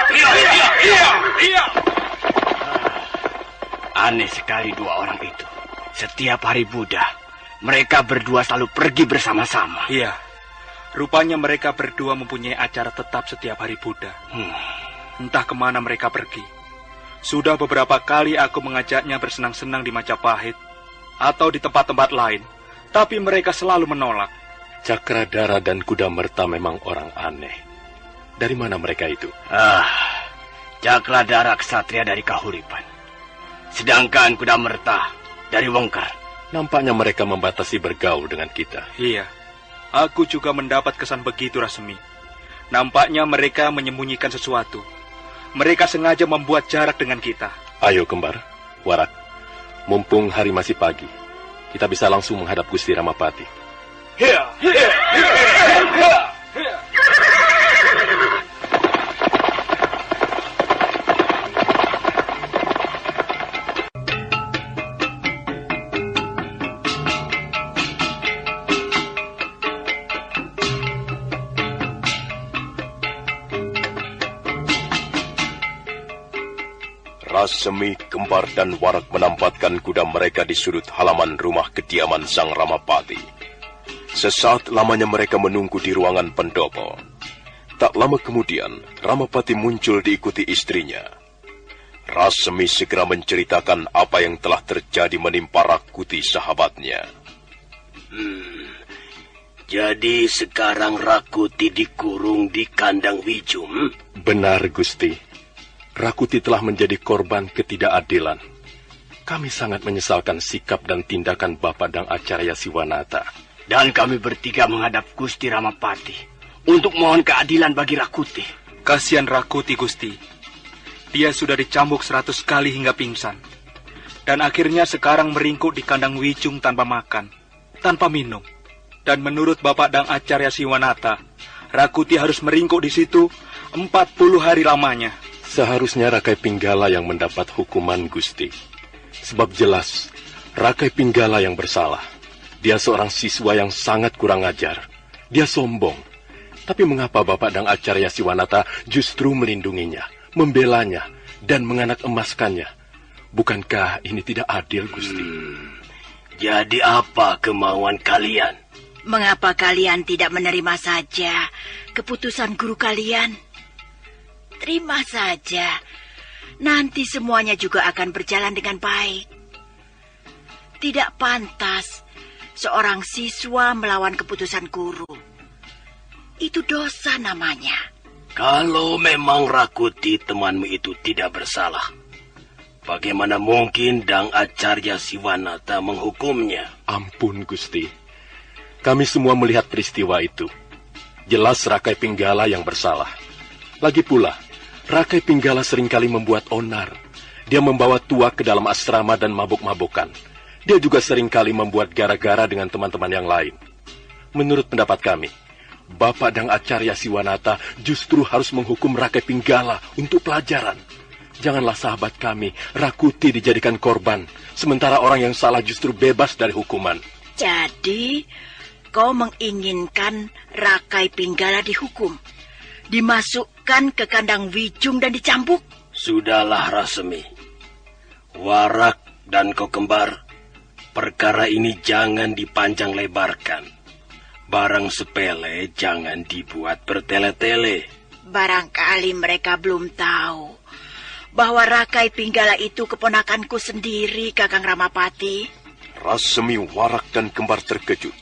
Aneh sekali 2 orang itu. Setiap hari Buddha, mereka berdua selalu pergi bersama-sama. Iya, rupanya mereka berdua mempunyai acara tetap setiap hari Buddha. Entah kemana mereka pergi. Sudah beberapa kali aku mengajaknya bersenang-senang di Majapahit atau di tempat-tempat lain, tapi mereka selalu menolak. Cakradara dan kuda merta memang orang aneh. Dari mana mereka itu? Cakradara ksatria dari Kahuripan. Sedangkan kuda merta dari Wengkar. Nampaknya mereka membatasi bergaul dengan kita. Iya, aku juga mendapat kesan begitu, Rasemi. Nampaknya mereka menyembunyikan sesuatu. Mereka sengaja membuat jarak dengan kita. Ayo, Kembar, Warak. Mumpung hari masih pagi, kita bisa langsung menghadap Gusti Ramapati. Rasemi, Kembar, dan Warak menempatkan kuda mereka di sudut halaman rumah kediaman Sang Ramapati. Sesaat lamanya mereka menunggu di ruangan pendopo. Tak lama kemudian, Ramapati muncul diikuti istrinya. Rasemi segera menceritakan apa yang telah terjadi menimpa Rakuti sahabatnya. Jadi sekarang Rakuti dikurung di kandang Wijung? Benar, Gusti. Rakuti telah menjadi korban ketidakadilan. Kami sangat menyesalkan sikap dan tindakan Bapak Dang Acarya Siwanata. Dan kami bertiga menghadap Gusti Ramapati untuk mohon keadilan bagi Rakuti. Kasihan Rakuti, Gusti. Dia sudah dicambuk 100 kali hingga pingsan. Dan akhirnya sekarang meringkuk di kandang Wijung tanpa makan, tanpa minum. Dan menurut Bapak Dang Acarya Siwanata, Rakuti harus meringkuk di situ 40 hari lamanya. Seharusnya Rakai Pinggala yang mendapat hukuman, Gusti. Sebab jelas, Rakai Pinggala yang bersalah. Dia seorang siswa yang sangat kurang ajar. Dia sombong. Tapi mengapa Bapak Dang Acarya Siwanata justru melindunginya, membelanya, dan menganak emaskannya? Bukankah ini tidak adil, Gusti? Jadi apa kemauan kalian? Mengapa kalian tidak menerima saja keputusan guru kalian? Terima saja. Nanti semuanya juga akan berjalan dengan baik. Tidak pantas seorang siswa melawan keputusan guru. Itu dosa namanya. Kalau memang Rakuti temanmu itu tidak bersalah, bagaimana mungkin Dang Acarya Siwanata menghukumnya? Ampun, Gusti. Kami semua melihat peristiwa itu. Jelas Rakai Pinggala yang bersalah. Lagi pula, Rakai Pinggala seringkali membuat onar. Dia membawa tuak ke dalam asrama dan mabuk-mabukan. Dia juga seringkali membuat gara-gara dengan teman-teman yang lain. Menurut pendapat kami, Bapak Dang Acarya Siwanata justru harus menghukum Rakai Pinggala untuk pelajaran. Janganlah sahabat kami, Rakuti, dijadikan korban, sementara orang yang salah justru bebas dari hukuman. Jadi, kau menginginkan Rakai Pinggala dihukum, dimasukkan ke kandang Wijung dan dicambuk? Sudahlah, Rasemi. Warak dan kau kembar, perkara ini jangan dipanjang lebarkan. Barang sepele jangan dibuat bertele-tele. Barangkali mereka belum tahu bahwa Rakai Pinggala itu keponakanku sendiri, Kakang Ramapati. Rasemi, Warak, dan kembar terkejut.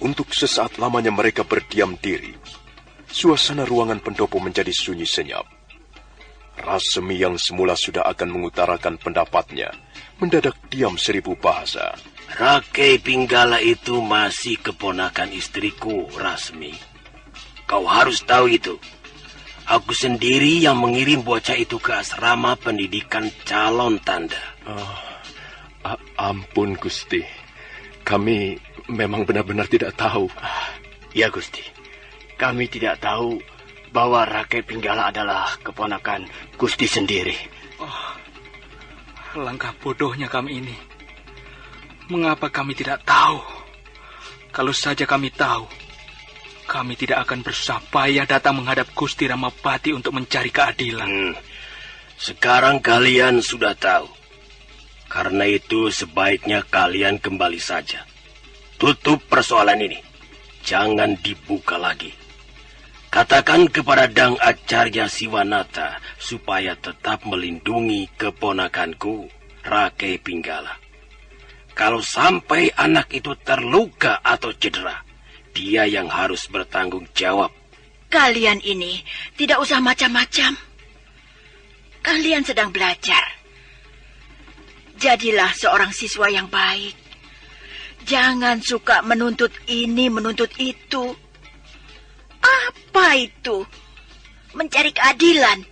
Untuk sesaat lamanya mereka berdiam diri. Suasana ruangan pendopo menjadi sunyi senyap. Rasemi yang semula sudah akan mengutarakan pendapatnya, mendadak diam 1000 bahasa. Rakai Pinggala itu masih keponakan istriku, Rasmi. Kau harus tahu itu. Aku sendiri yang mengirim bocah itu ke asrama pendidikan calon tanda. Ampun, Gusti. Kami memang benar-benar tidak tahu. Ya, Gusti. Kami tidak tahu bahwa Rakai Pinggala adalah keponakan Gusti sendiri. Langkah bodohnya kami ini. Mengapa kami tidak tahu? Kalau saja kami tahu, kami tidak akan bersusah payah datang menghadap Gusti Ramapati untuk mencari keadilan. Sekarang kalian sudah tahu. Karena itu sebaiknya kalian kembali saja. Tutup persoalan ini. Jangan dibuka lagi. Katakan kepada Dang Acarya Siwanata supaya tetap melindungi keponakanku, Rakai Pinggala. Kalau sampai anak itu terluka atau cedera, dia yang harus bertanggung jawab. Kalian ini tidak usah macam-macam. Kalian sedang belajar. Jadilah seorang siswa yang baik. Jangan suka menuntut ini, menuntut itu. Apa itu? Mencari keadilan.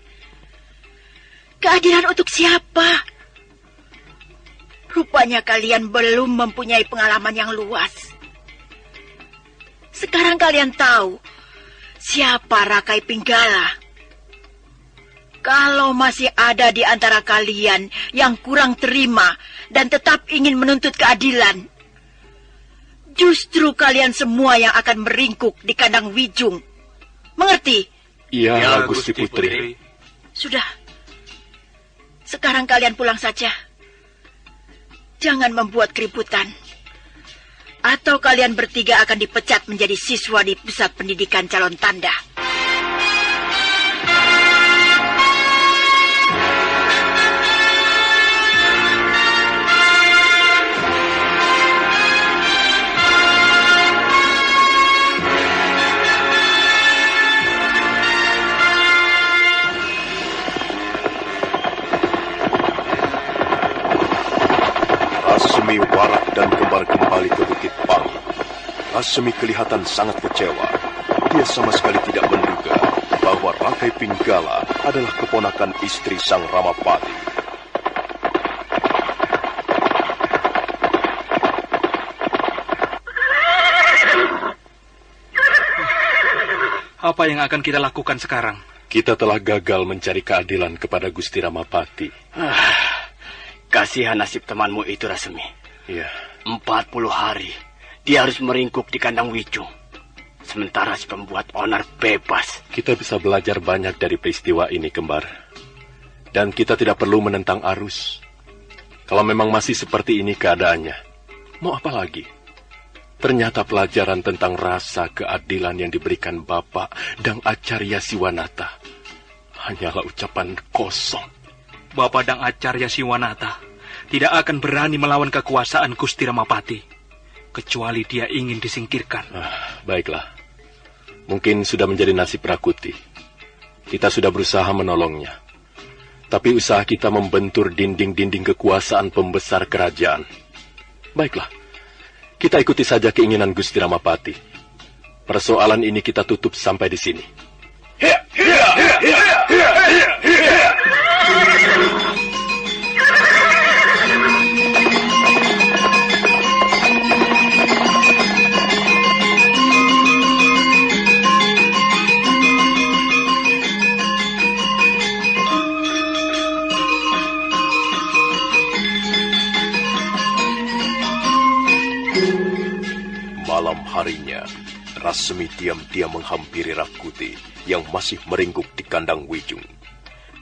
Keadilan untuk siapa? Rupanya kalian belum mempunyai pengalaman yang luas. Sekarang kalian tahu siapa Rakai Pinggala. Kalau masih ada di antara kalian yang kurang terima dan tetap ingin menuntut keadilan, justru kalian semua yang akan meringkuk di kandang Wijung. Mengerti? Iya, Gusti Putri. Sudah. Sekarang kalian pulang saja. Jangan membuat keributan. Atau kalian bertiga akan dipecat menjadi siswa di pusat pendidikan calon tanda. Rasmi kelihatan sangat kecewa. Dia sama sekali tidak menduga bahwa Rakai Pinggala adalah keponakan istri sang Ramapati. Apa yang akan kita lakukan sekarang? Kita telah gagal mencari keadilan kepada Gusti Ramapati. Kasihan nasib temanmu itu, Rasmi. Iya. 40 hari dia harus meringkuk di kandang Wijung. Sementara si pembuat onar bebas. Kita bisa belajar banyak dari peristiwa ini, Kembar. Dan kita tidak perlu menentang arus. Kalau memang masih seperti ini keadaannya, mau apa lagi? Ternyata pelajaran tentang rasa keadilan yang diberikan Bapak Dang Acarya Siwanata hanyalah ucapan kosong. Bapak Dang Acarya Siwanata tidak akan berani melawan kekuasaan Gusti Ramapati, kecuali dia ingin disingkirkan. Baiklah. Mungkin sudah menjadi nasib Rakuti. Kita sudah berusaha menolongnya. Tapi usaha kita membentur dinding-dinding kekuasaan pembesar kerajaan. Baiklah. Kita ikuti saja keinginan Gusti Ramapati. Persoalan ini kita tutup sampai di sini. Malam harinya, Rasmi diam-diam menghampiri Rakuti yang masih meringkuk di kandang Wijung.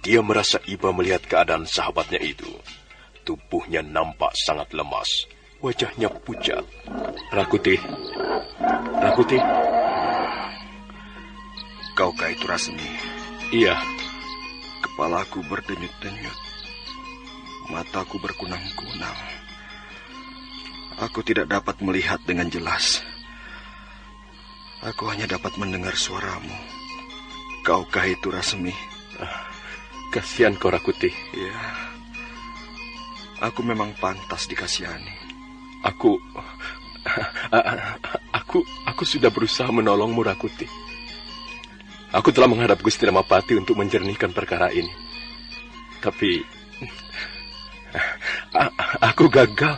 Dia merasa iba melihat keadaan sahabatnya itu. Tubuhnya nampak sangat lemas, wajahnya pucat. Rakuti. Kaukah itu Rasmi? Iya. Kepalaku berdenyut-denyut. Mataku berkunang-kunang. Aku tidak dapat melihat dengan jelas. Aku hanya dapat mendengar suaramu. Kaukah itu Rasmi? Kasihan kau, Rakuti. Ya. Aku memang pantas dikasihani. Aku sudah berusaha menolongmu, Rakuti. Aku telah menghadap Gusti Ramapati untuk menjernihkan perkara ini. Tapi aku gagal.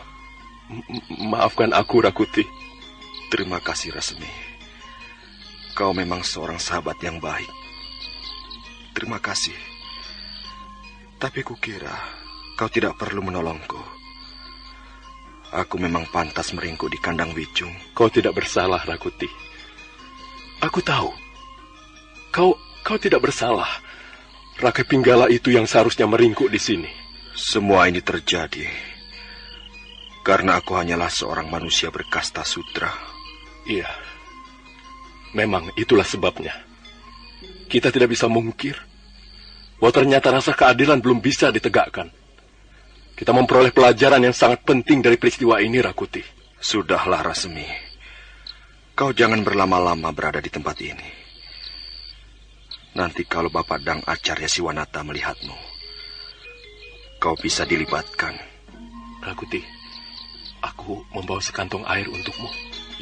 Maafkan aku, Rakuti. Terima kasih, Rasmi. Kau memang seorang sahabat yang baik. Terima kasih. Tapi kukira kau tidak perlu menolongku. Aku memang pantas meringkuk di kandang Wijung. Kau tidak bersalah, Rakuti. Aku tahu. Kau tidak bersalah. Rakai Pinggala itu yang seharusnya meringkuk di sini. Semua ini terjadi karena aku hanyalah seorang manusia berkasta sudra. Iya. Memang itulah sebabnya. Kita tidak bisa mungkir bahwa ternyata rasa keadilan belum bisa ditegakkan. Kita memperoleh pelajaran yang sangat penting dari peristiwa ini, Rakuti. Sudahlah, Rasmi. Kau jangan berlama-lama berada di tempat ini. Nanti kalau Bapak Dang Acarya Siwanata melihatmu, kau bisa dilibatkan. Rakuti, aku membawa sekantong air untukmu.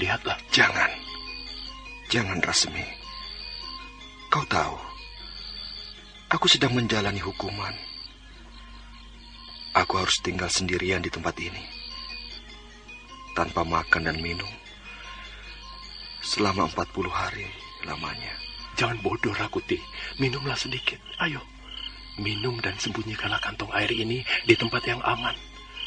Lihatlah. Jangan, Rasmi. Kau tahu, aku sedang menjalani hukuman. Aku harus tinggal sendirian di tempat ini, tanpa makan dan minum, selama 40 hari lamanya. Jangan bodoh, Rakuti. Minumlah sedikit. Ayo. Minum dan sembunyikanlah kantong air ini di tempat yang aman,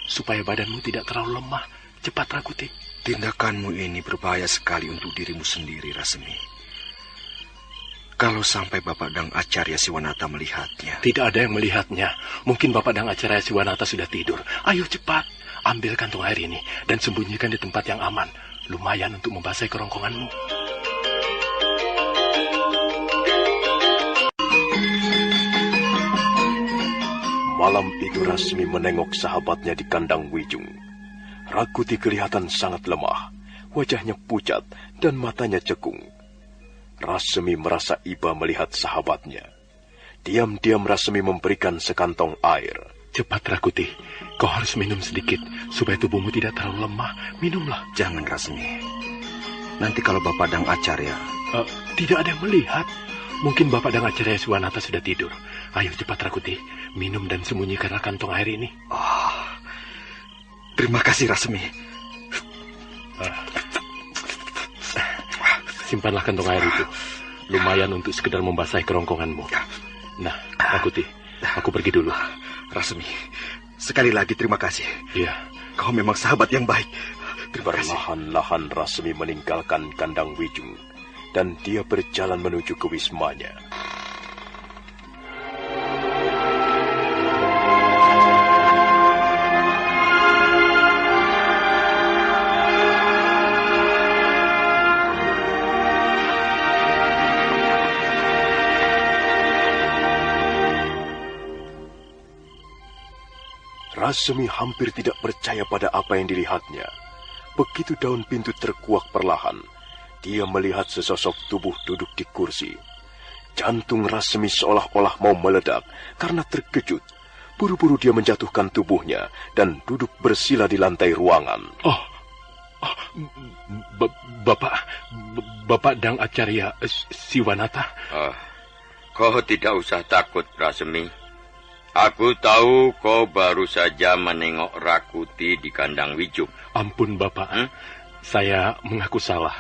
supaya badanmu tidak terlalu lemah. Cepat, Rakuti. Tindakanmu ini berbahaya sekali untuk dirimu sendiri, Rasmi. Kalau sampai Bapak Dang Acarya Siwanata melihatnya. Tidak ada yang melihatnya. Mungkin Bapak Dang Acarya Siwanata sudah tidur. Ayo cepat. Ambil kantong air ini dan sembunyikan di tempat yang aman. Lumayan untuk membasahi kerongkonganmu. Malam itu Rasmi menengok sahabatnya di kandang Wijung. Rakuti kelihatan sangat lemah, wajahnya pucat dan matanya cekung. Rasmi merasa iba melihat sahabatnya. Diam-diam Rasmi memberikan sekantong air. Cepat, Rakuti. Kau harus minum sedikit supaya tubuhmu tidak terlalu lemah. Minumlah. Jangan, Rasmi. Nanti kalau Bapak Dang Acarya... Tidak ada yang melihat. Mungkin Bapak Dang Acarya Siwanata sudah tidur. Ayo cepat Rakuti, minum dan sembunyikan kantong air ini. Terima kasih Rasmi. Simpanlah kantong air itu. Lumayan untuk sekedar membasahi kerongkonganmu. Nah, Rakuti, aku pergi dulu. Rasmi, sekali lagi terima kasih. Iya. Kau memang sahabat yang baik. Perlahan-lahan Rasmi meninggalkan kandang Wijung dan dia berjalan menuju ke wismanya. Rasmi hampir tidak percaya pada apa yang dilihatnya. Begitu daun pintu terkuak perlahan, dia melihat sesosok tubuh duduk di kursi. Jantung Rasmi seolah-olah mau meledak karena terkejut. Buru-buru dia menjatuhkan tubuhnya dan duduk bersila di lantai ruangan. Bapak Dang Acarya Siwanata. Kau tidak usah takut, Rasmi. Aku tahu kau baru saja menengok Rakuti di kandang Wijung. Ampun, Bapak. Saya mengaku salah.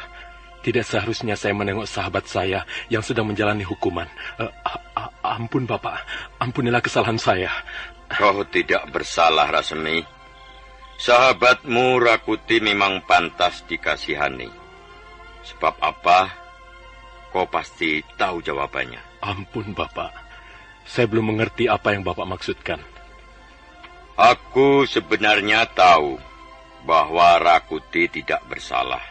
Tidak seharusnya saya menengok sahabat saya yang sedang menjalani hukuman. Ampun, Bapak. Ampunilah kesalahan saya. Kau tidak bersalah, Rasmi. Sahabatmu Rakuti memang pantas dikasihani. Sebab apa? Kau pasti tahu jawabannya. Ampun, Bapak. Saya belum mengerti apa yang Bapak maksudkan. Aku sebenarnya tahu bahwa Rakuti tidak bersalah.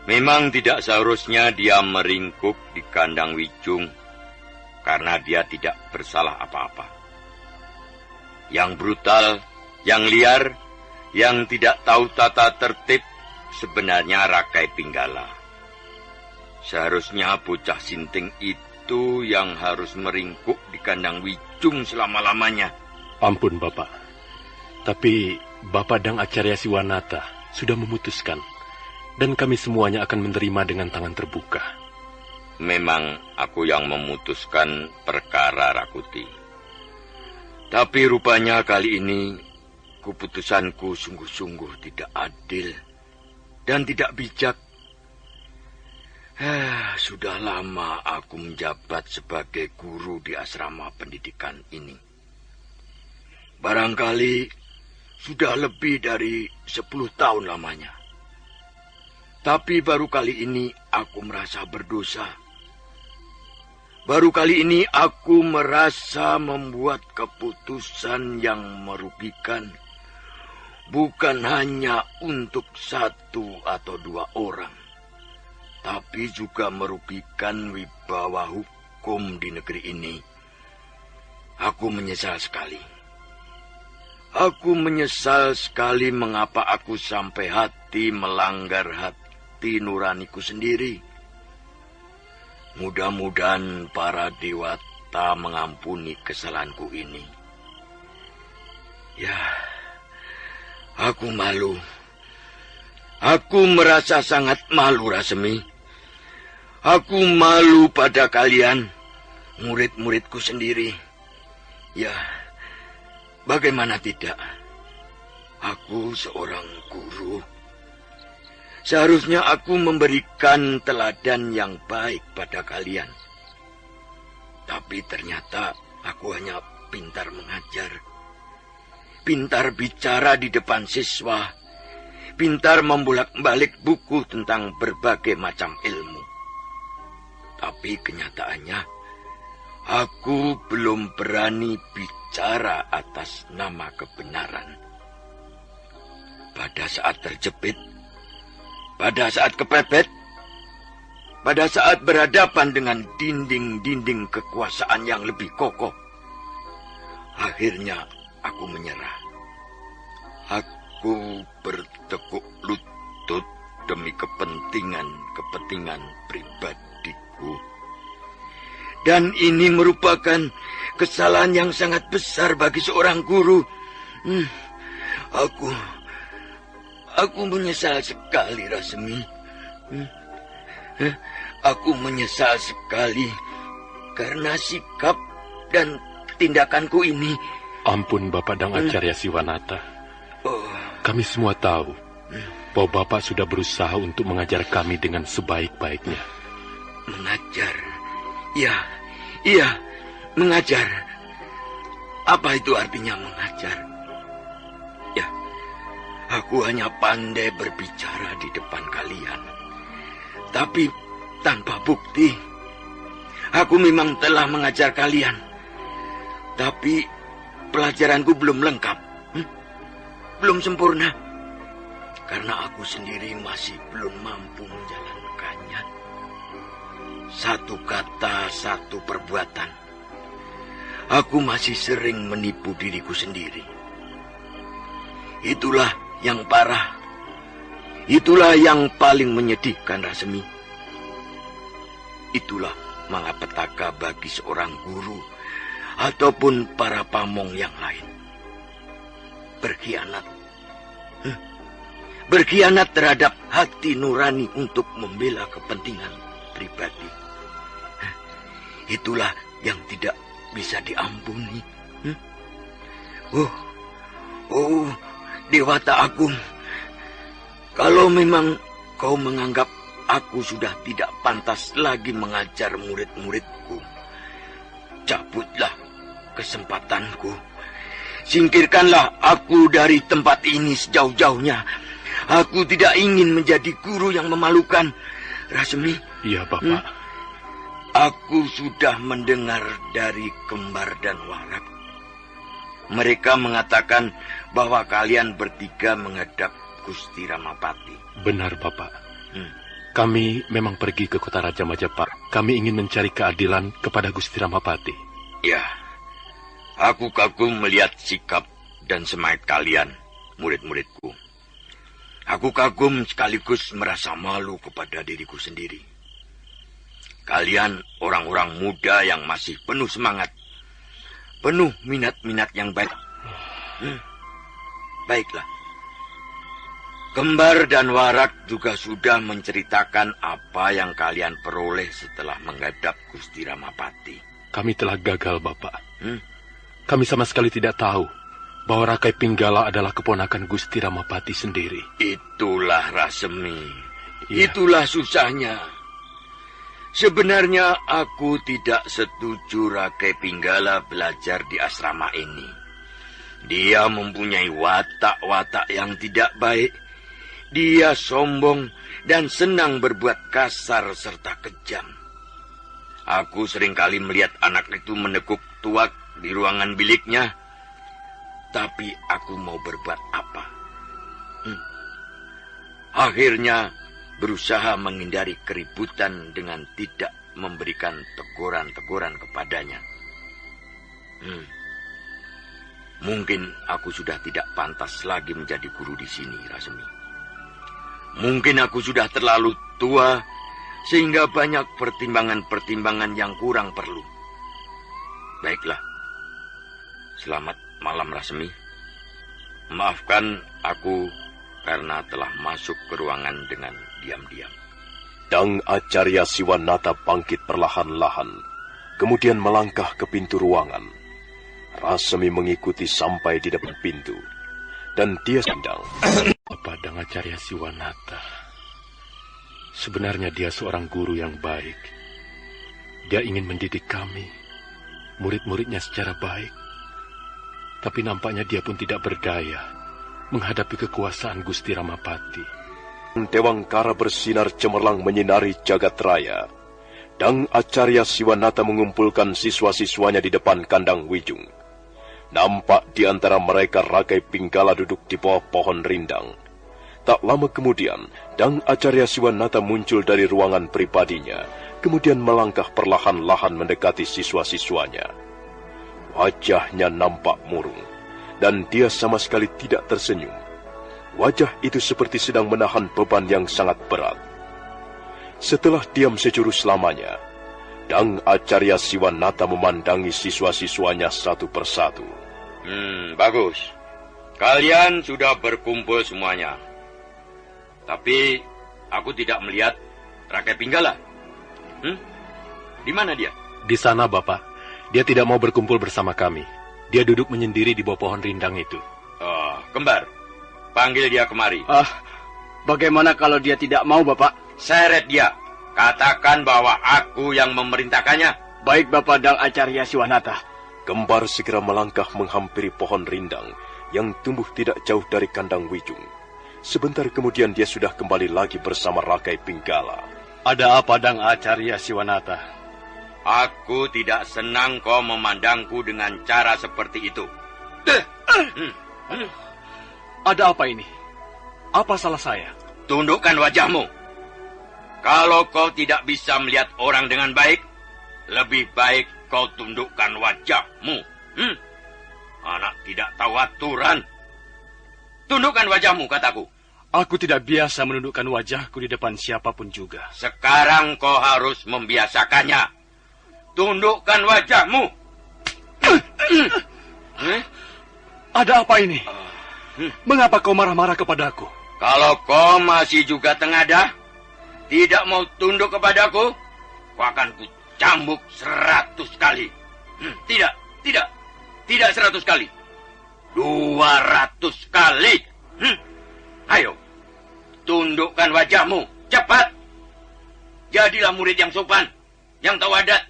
Memang tidak seharusnya dia meringkuk di kandang Wijung karena dia tidak bersalah apa-apa. Yang brutal, yang liar, yang tidak tahu tata tertib sebenarnya Rakai Pinggala. Seharusnya bocah sinting itu yang harus meringkuk di kandang Wijung selama-lamanya. Ampun, Bapak. Tapi Bapak Dang Acarya Siwanata sudah memutuskan. Dan kami semuanya akan menerima dengan tangan terbuka. Memang aku yang memutuskan perkara Rakuti. Tapi rupanya kali ini keputusanku sungguh-sungguh tidak adil dan tidak bijak. Sudah lama aku menjabat sebagai guru di asrama pendidikan ini. Barangkali sudah lebih dari 10 tahun lamanya. Tapi baru kali ini aku merasa berdosa. Baru kali ini aku merasa membuat keputusan yang merugikan. Bukan hanya untuk 1 atau 2 orang. Tapi juga merugikan wibawa hukum di negeri ini. Aku menyesal sekali. Aku menyesal sekali mengapa aku sampai hati melanggar hati nuraniku sendiri. Mudah-mudahan para dewata mengampuni kesalahanku ini. Ya, aku malu. Aku merasa sangat malu, Rasmi. Aku malu pada kalian, murid-muridku sendiri. Ya, bagaimana tidak? Aku seorang guru. Seharusnya aku memberikan teladan yang baik pada kalian. Tapi ternyata aku hanya pintar mengajar. Pintar bicara di depan siswa. Pintar membolak-balik buku tentang berbagai macam ilmu. Tapi kenyataannya, aku belum berani bicara atas nama kebenaran. Pada saat terjepit, pada saat kepepet, pada saat berhadapan dengan dinding-dinding kekuasaan yang lebih kokoh, akhirnya aku menyerah. Aku bertekuk lutut demi kepentingan pribadiku. Dan ini merupakan kesalahan yang sangat besar bagi seorang guru. Aku menyesal sekali, Rasmi. Aku menyesal sekali karena sikap dan tindakanku ini. Ampun Bapak Dang Acarya Siwanata. Kami semua tahu bahwa Bapak sudah berusaha untuk mengajar kami dengan sebaik-baiknya. Mengajar? Iya, mengajar. Apa itu artinya mengajar? Ya, aku hanya pandai berbicara di depan kalian. Tapi tanpa bukti. Aku memang telah mengajar kalian. Tapi pelajaranku belum lengkap. Belum sempurna. Karena aku sendiri masih belum mampu menjalankannya. Satu kata, satu perbuatan. Aku masih sering menipu diriku sendiri. Itulah yang parah. Itulah yang paling menyedihkan, Rasmi. Itulah malapetaka bagi seorang guru ataupun para pamong yang lain. Berkhianat. Berkhianat terhadap hati nurani untuk membela kepentingan pribadi. Itulah yang tidak bisa diampuni. Oh, Dewata Agung. Kalau memang kau menganggap aku sudah tidak pantas lagi mengajar murid-muridku, cabutlah kesempatanku. Singkirkanlah aku dari tempat ini sejauh-jauhnya. Aku tidak ingin menjadi guru yang memalukan. Rasmi? Iya, Bapak. Aku sudah mendengar dari Kembar dan Warak. Mereka mengatakan bahwa kalian bertiga menghadap Gusti Ramapati. Benar, Bapak. Kami memang pergi ke kota Raja Majapahit. Kami ingin mencari keadilan kepada Gusti Ramapati. Ya, aku kagum melihat sikap dan semangat kalian, murid-muridku. Aku kagum sekaligus merasa malu kepada diriku sendiri. Kalian orang-orang muda yang masih penuh semangat, penuh minat-minat yang baik. Baiklah. Kembar dan Warak juga sudah menceritakan apa yang kalian peroleh setelah menghadap Gusti Ramapati. Kami telah gagal, Bapak. Kami sama sekali tidak tahu bahwa Rakai Pinggala adalah keponakan Gusti Ramapati sendiri. Itulah Rasmi. Ya. Itulah susahnya. Sebenarnya aku tidak setuju Rakai Pinggala belajar di asrama ini. Dia mempunyai watak-watak yang tidak baik. Dia sombong dan senang berbuat kasar serta kejam. Aku seringkali melihat anak itu menekuk tuak di ruangan biliknya. Tapi aku mau berbuat apa? Akhirnya berusaha menghindari keributan dengan tidak memberikan teguran-teguran kepadanya. Mungkin aku sudah tidak pantas lagi menjadi guru di sini, Rasmi. Mungkin aku sudah terlalu tua sehingga banyak pertimbangan-pertimbangan yang kurang perlu. Baiklah. Selamat malam, Rasmi. Maafkan aku karena telah masuk ke ruangan dengan diam-diam. Dang Acarya Siwanata bangkit perlahan-lahan, kemudian melangkah ke pintu ruangan. Rasmi mengikuti sampai di depan pintu, dan dia sedang. Bapak Dang Acarya Siwanata, sebenarnya dia seorang guru yang baik. Dia ingin mendidik kami, murid-muridnya secara baik. Tapi nampaknya dia pun tidak berdaya menghadapi kekuasaan Gusti Ramapati. Dewangkara bersinar cemerlang menyinari jagat raya. Dang Acarya Siwanata mengumpulkan siswa-siswanya di depan kandang Wijung. Nampak di antara mereka Rakai Pinggala duduk di bawah pohon rindang. Tak lama kemudian, Dang Acarya Siwanata muncul dari ruangan pribadinya, kemudian melangkah perlahan-lahan mendekati siswa-siswanya. Wajahnya nampak murung, dan dia sama sekali tidak tersenyum. Wajah itu seperti sedang menahan beban yang sangat berat. Setelah diam sejurus lamanya, Dang Acarya Siwanata memandangi siswa-siswanya satu persatu. Bagus. Kalian sudah berkumpul semuanya. Tapi Aku tidak melihat Rakai Pinggala. Di mana dia? Di sana, Bapak. Dia tidak mau berkumpul bersama kami. Dia duduk menyendiri di bawah pohon rindang itu. Oh, Kembar. Panggil dia kemari. Bagaimana kalau dia tidak mau, Bapak? Seret dia. Katakan bahwa aku yang memerintahkannya. Baik, Bapak Dang Acarya Siwanata. Kembar segera melangkah menghampiri pohon rindang yang tumbuh tidak jauh dari kandang Wijung. Sebentar kemudian dia sudah kembali lagi bersama Rakai Pinggala. Ada apa, Dang Acarya Siwanata? Aku tidak senang kau memandangku dengan cara seperti itu. Ada apa ini? Apa salah saya? Tundukkan wajahmu. Kalau kau tidak bisa melihat orang dengan baik, lebih baik kau tundukkan wajahmu. Anak tidak tahu aturan. Tundukkan wajahmu, kataku. Aku tidak biasa menundukkan wajahku di depan siapapun juga. Sekarang kau harus membiasakannya. Tundukkan wajahmu. Ada apa ini? Mengapa kau marah-marah kepadaku? Kalau kau masih juga tengadah, tidak mau tunduk kepadaku, kau akan kucambuk 100 kali. Tidak 100 kali. 200 kali. Ayo, tundukkan wajahmu, cepat. Jadilah murid yang sopan, yang tahu adat,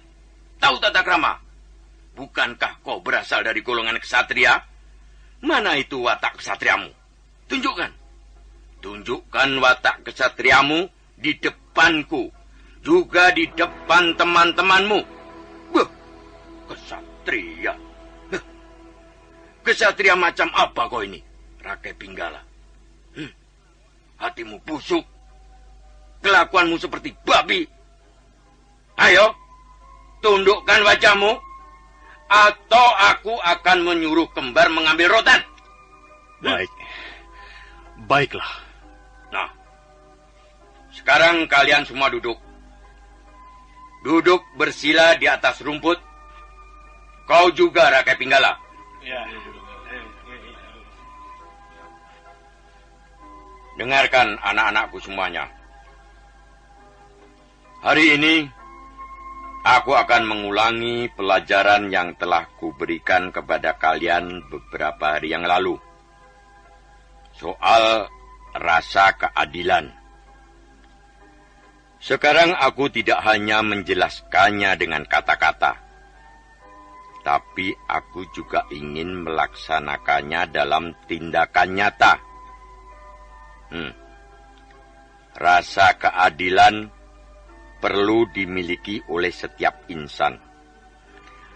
tahu tata krama. Bukankah kau berasal dari golongan ksatria? Mana itu watak ksatriamu? Tunjukkan. Tunjukkan watak ksatriamu di depanku, juga di depan teman-temanmu. Ksatria. Ksatria macam apa kau ini, Rakai Pinggala? Hatimu busuk. Kelakuanmu seperti babi. Ayo, tundukkan wajahmu, atau aku akan menyuruh Kembar mengambil rotan. Baik. Baiklah. Nah, sekarang kalian semua duduk. Duduk bersila di atas rumput. Kau juga, Rakai Pinggala. Ya. Dengarkan anak-anakku semuanya. Hari ini, aku akan mengulangi pelajaran yang telah kuberikan kepada kalian beberapa hari yang lalu. Soal rasa keadilan. Sekarang aku tidak hanya menjelaskannya dengan kata-kata, tapi aku juga ingin melaksanakannya dalam tindakan nyata. Rasa keadilan perlu dimiliki oleh setiap insan.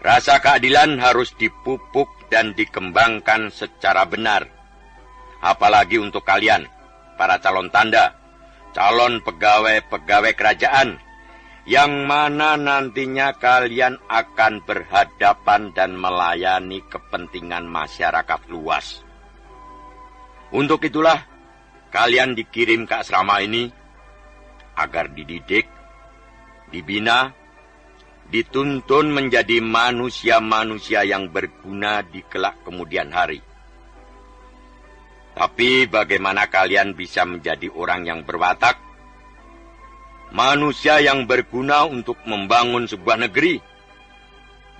Rasa keadilan harus dipupuk dan dikembangkan secara benar. Apalagi untuk kalian, para calon tanda, calon pegawai-pegawai kerajaan, yang mana nantinya kalian akan berhadapan dan melayani kepentingan masyarakat luas. Untuk itulah, kalian dikirim ke asrama ini agar dididik, dibina, dituntun menjadi manusia-manusia yang berguna di kelak kemudian hari. Tapi bagaimana kalian bisa menjadi orang yang berwatak, manusia yang berguna untuk membangun sebuah negeri,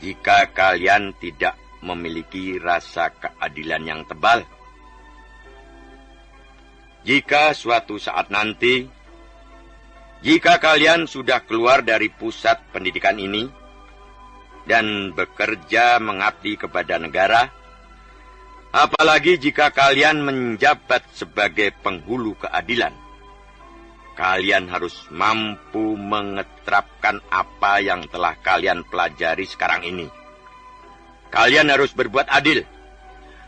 jika kalian tidak memiliki rasa keadilan yang tebal? Jika suatu saat nanti, jika kalian sudah keluar dari pusat pendidikan ini dan bekerja mengabdi kepada negara, apalagi jika kalian menjabat sebagai penghulu keadilan, kalian harus mampu mengeterapkan apa yang telah kalian pelajari sekarang ini. Kalian harus berbuat adil,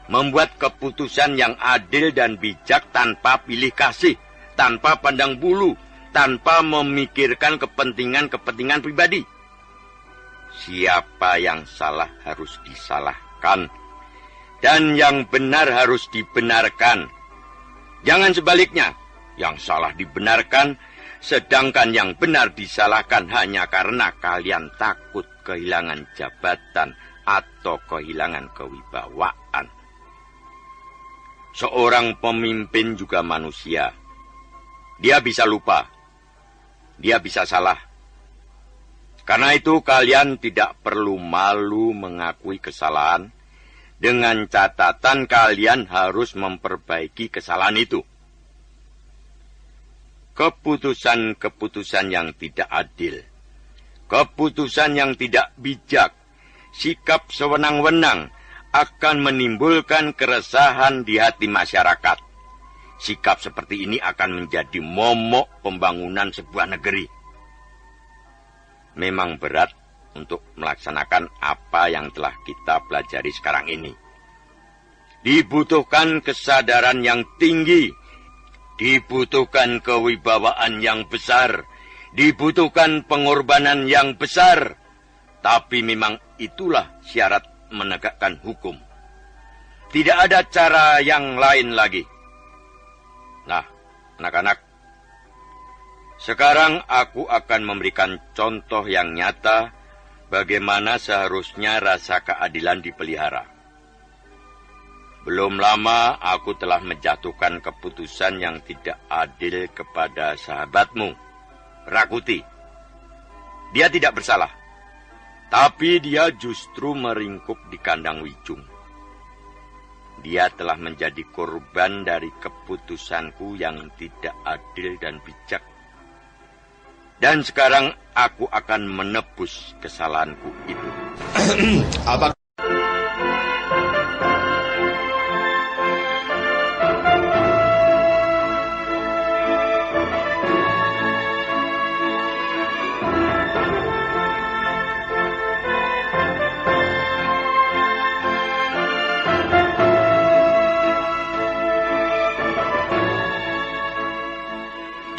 membuat keputusan yang adil dan bijak tanpa pilih kasih, tanpa pandang bulu, tanpa memikirkan kepentingan-kepentingan pribadi. Siapa yang salah harus disalahkan, dan yang benar harus dibenarkan. Jangan sebaliknya, yang salah dibenarkan, sedangkan yang benar disalahkan hanya karena kalian takut kehilangan jabatan atau kehilangan kewibawaan. Seorang pemimpin juga manusia. Dia bisa lupa. dia bisa salah. Karena itu kalian tidak perlu malu mengakui kesalahan, dengan catatan kalian harus memperbaiki kesalahan itu. Keputusan-keputusan yang tidak adil, keputusan yang tidak bijak, sikap sewenang-wenang akan menimbulkan keresahan di hati masyarakat. Sikap seperti ini akan menjadi momok pembangunan sebuah negeri. Memang berat untuk melaksanakan apa yang telah kita pelajari sekarang ini. Dibutuhkan kesadaran yang tinggi, dibutuhkan kewibawaan yang besar, dibutuhkan pengorbanan yang besar. Tapi memang itulah syarat menegakkan hukum. Tidak ada cara yang lain lagi. Nah, anak-anak, sekarang aku akan memberikan contoh yang nyata bagaimana seharusnya rasa keadilan dipelihara. Belum lama aku telah menjatuhkan keputusan yang tidak adil kepada sahabatmu, Rakuti. Dia tidak bersalah, tapi dia justru meringkuk di kandang Wijung. Dia telah menjadi korban dari keputusanku yang tidak adil dan bijak. Dan sekarang aku akan menebus kesalahanku itu. Apa?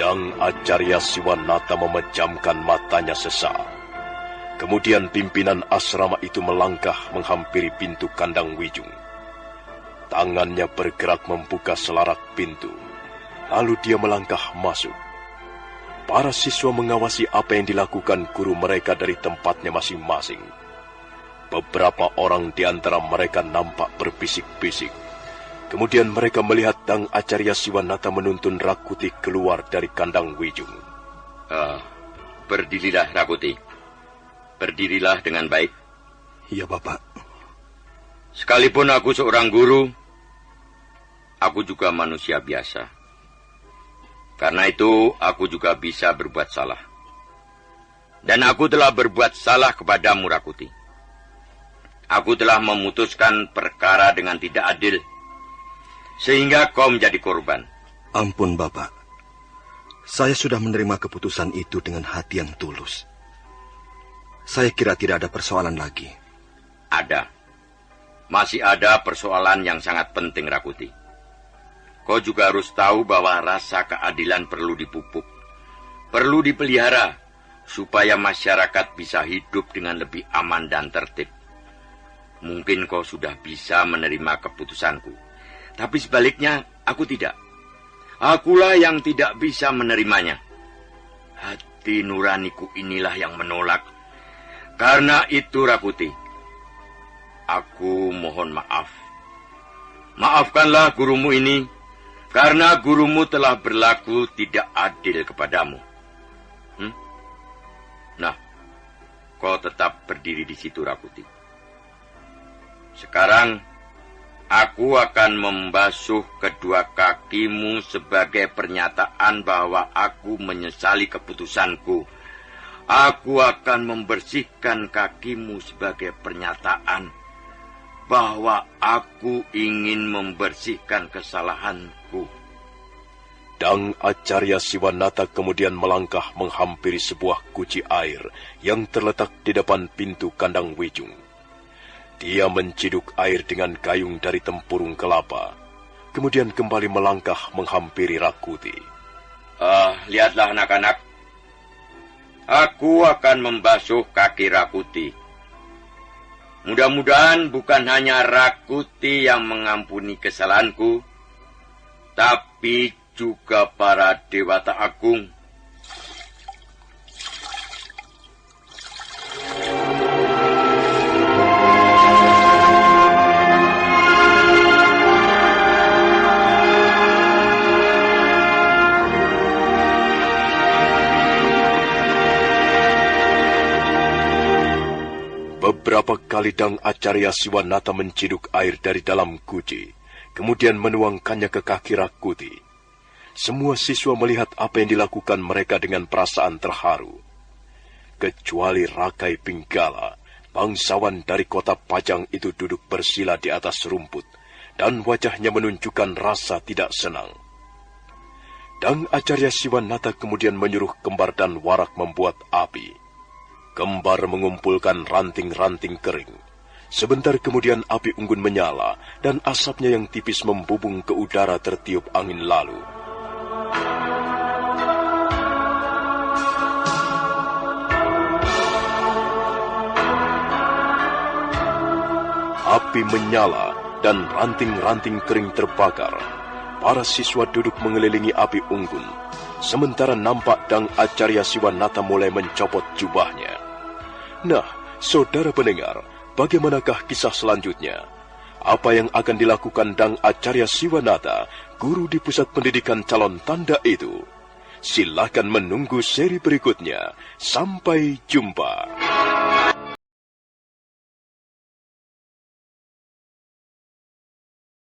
Dang Acarya Siwanata memejamkan matanya sesaat. Kemudian pimpinan asrama itu melangkah menghampiri pintu kandang Wijung. Tangannya bergerak membuka selarak pintu. Lalu dia melangkah masuk. Para siswa mengawasi apa yang dilakukan guru mereka dari tempatnya masing-masing. Beberapa orang di antara mereka nampak berbisik-bisik. Kemudian mereka melihat Dang Acarya Siwanata menuntun Rakuti keluar dari kandang Wijung. Berdirilah, Rakuti. Berdirilah dengan baik. Iya, Bapak. Sekalipun aku seorang guru, aku juga manusia biasa. Karena itu, aku juga bisa berbuat salah. Dan aku telah berbuat salah kepadamu, Rakuti. Aku telah memutuskan perkara dengan tidak adil, sehingga kau menjadi korban. Ampun, Bapak. Saya sudah menerima keputusan itu dengan hati yang tulus. Saya kira tidak ada persoalan lagi. Ada. Masih ada persoalan yang sangat penting, Rakuti. Kau juga harus tahu bahwa rasa keadilan perlu dipupuk, perlu dipelihara, supaya masyarakat bisa hidup dengan lebih aman dan tertib. Mungkin kau sudah bisa menerima keputusanku. Tapi sebaliknya, aku tidak. Akulah yang tidak bisa menerimanya. Hati nuraniku inilah yang menolak. Karena itu, Rakuti, aku mohon maaf. Maafkanlah gurumu ini, karena gurumu telah berlaku tidak adil kepadamu. Nah, kau tetap berdiri di situ, Rakuti. Sekarang, aku akan membasuh kedua kakimu sebagai pernyataan bahwa aku menyesali keputusanku. Aku akan membersihkan kakimu sebagai pernyataan bahwa aku ingin membersihkan kesalahanku. Dang Acarya Siwanata kemudian melangkah menghampiri sebuah guci air yang terletak di depan pintu kandang Wijung. Dia menciduk air dengan gayung dari tempurung kelapa, kemudian kembali melangkah menghampiri Rakuti. Lihatlah anak-anak, aku akan membasuh kaki Rakuti. Mudah-mudahan bukan hanya Rakuti yang mengampuni kesalahanku, tapi juga para Dewata Agung. Beberapa kali Dang Acarya Siwanata menciduk air dari dalam guci, kemudian menuangkannya ke kaki Rakuti. Semua siswa melihat apa yang dilakukan mereka dengan perasaan terharu. Kecuali Rakai Pinggala, bangsawan dari kota Pajang itu duduk bersila di atas rumput, dan wajahnya menunjukkan rasa tidak senang. Dang Acarya Siwanata kemudian menyuruh Kembar dan Warak membuat api. Kembar mengumpulkan ranting-ranting kering. Sebentar kemudian api unggun menyala, dan asapnya yang tipis membubung ke udara tertiup angin lalu. Api menyala, dan ranting-ranting kering terbakar. Para siswa duduk mengelilingi api unggun, sementara nampak Dang Acarya Siwanata mulai mencopot jubahnya. Nah, saudara pendengar, bagaimanakah kisah selanjutnya? Apa yang akan dilakukan Dang Acarya Siwanata, guru di pusat pendidikan calon tanda itu? Silakan menunggu seri berikutnya. Sampai jumpa.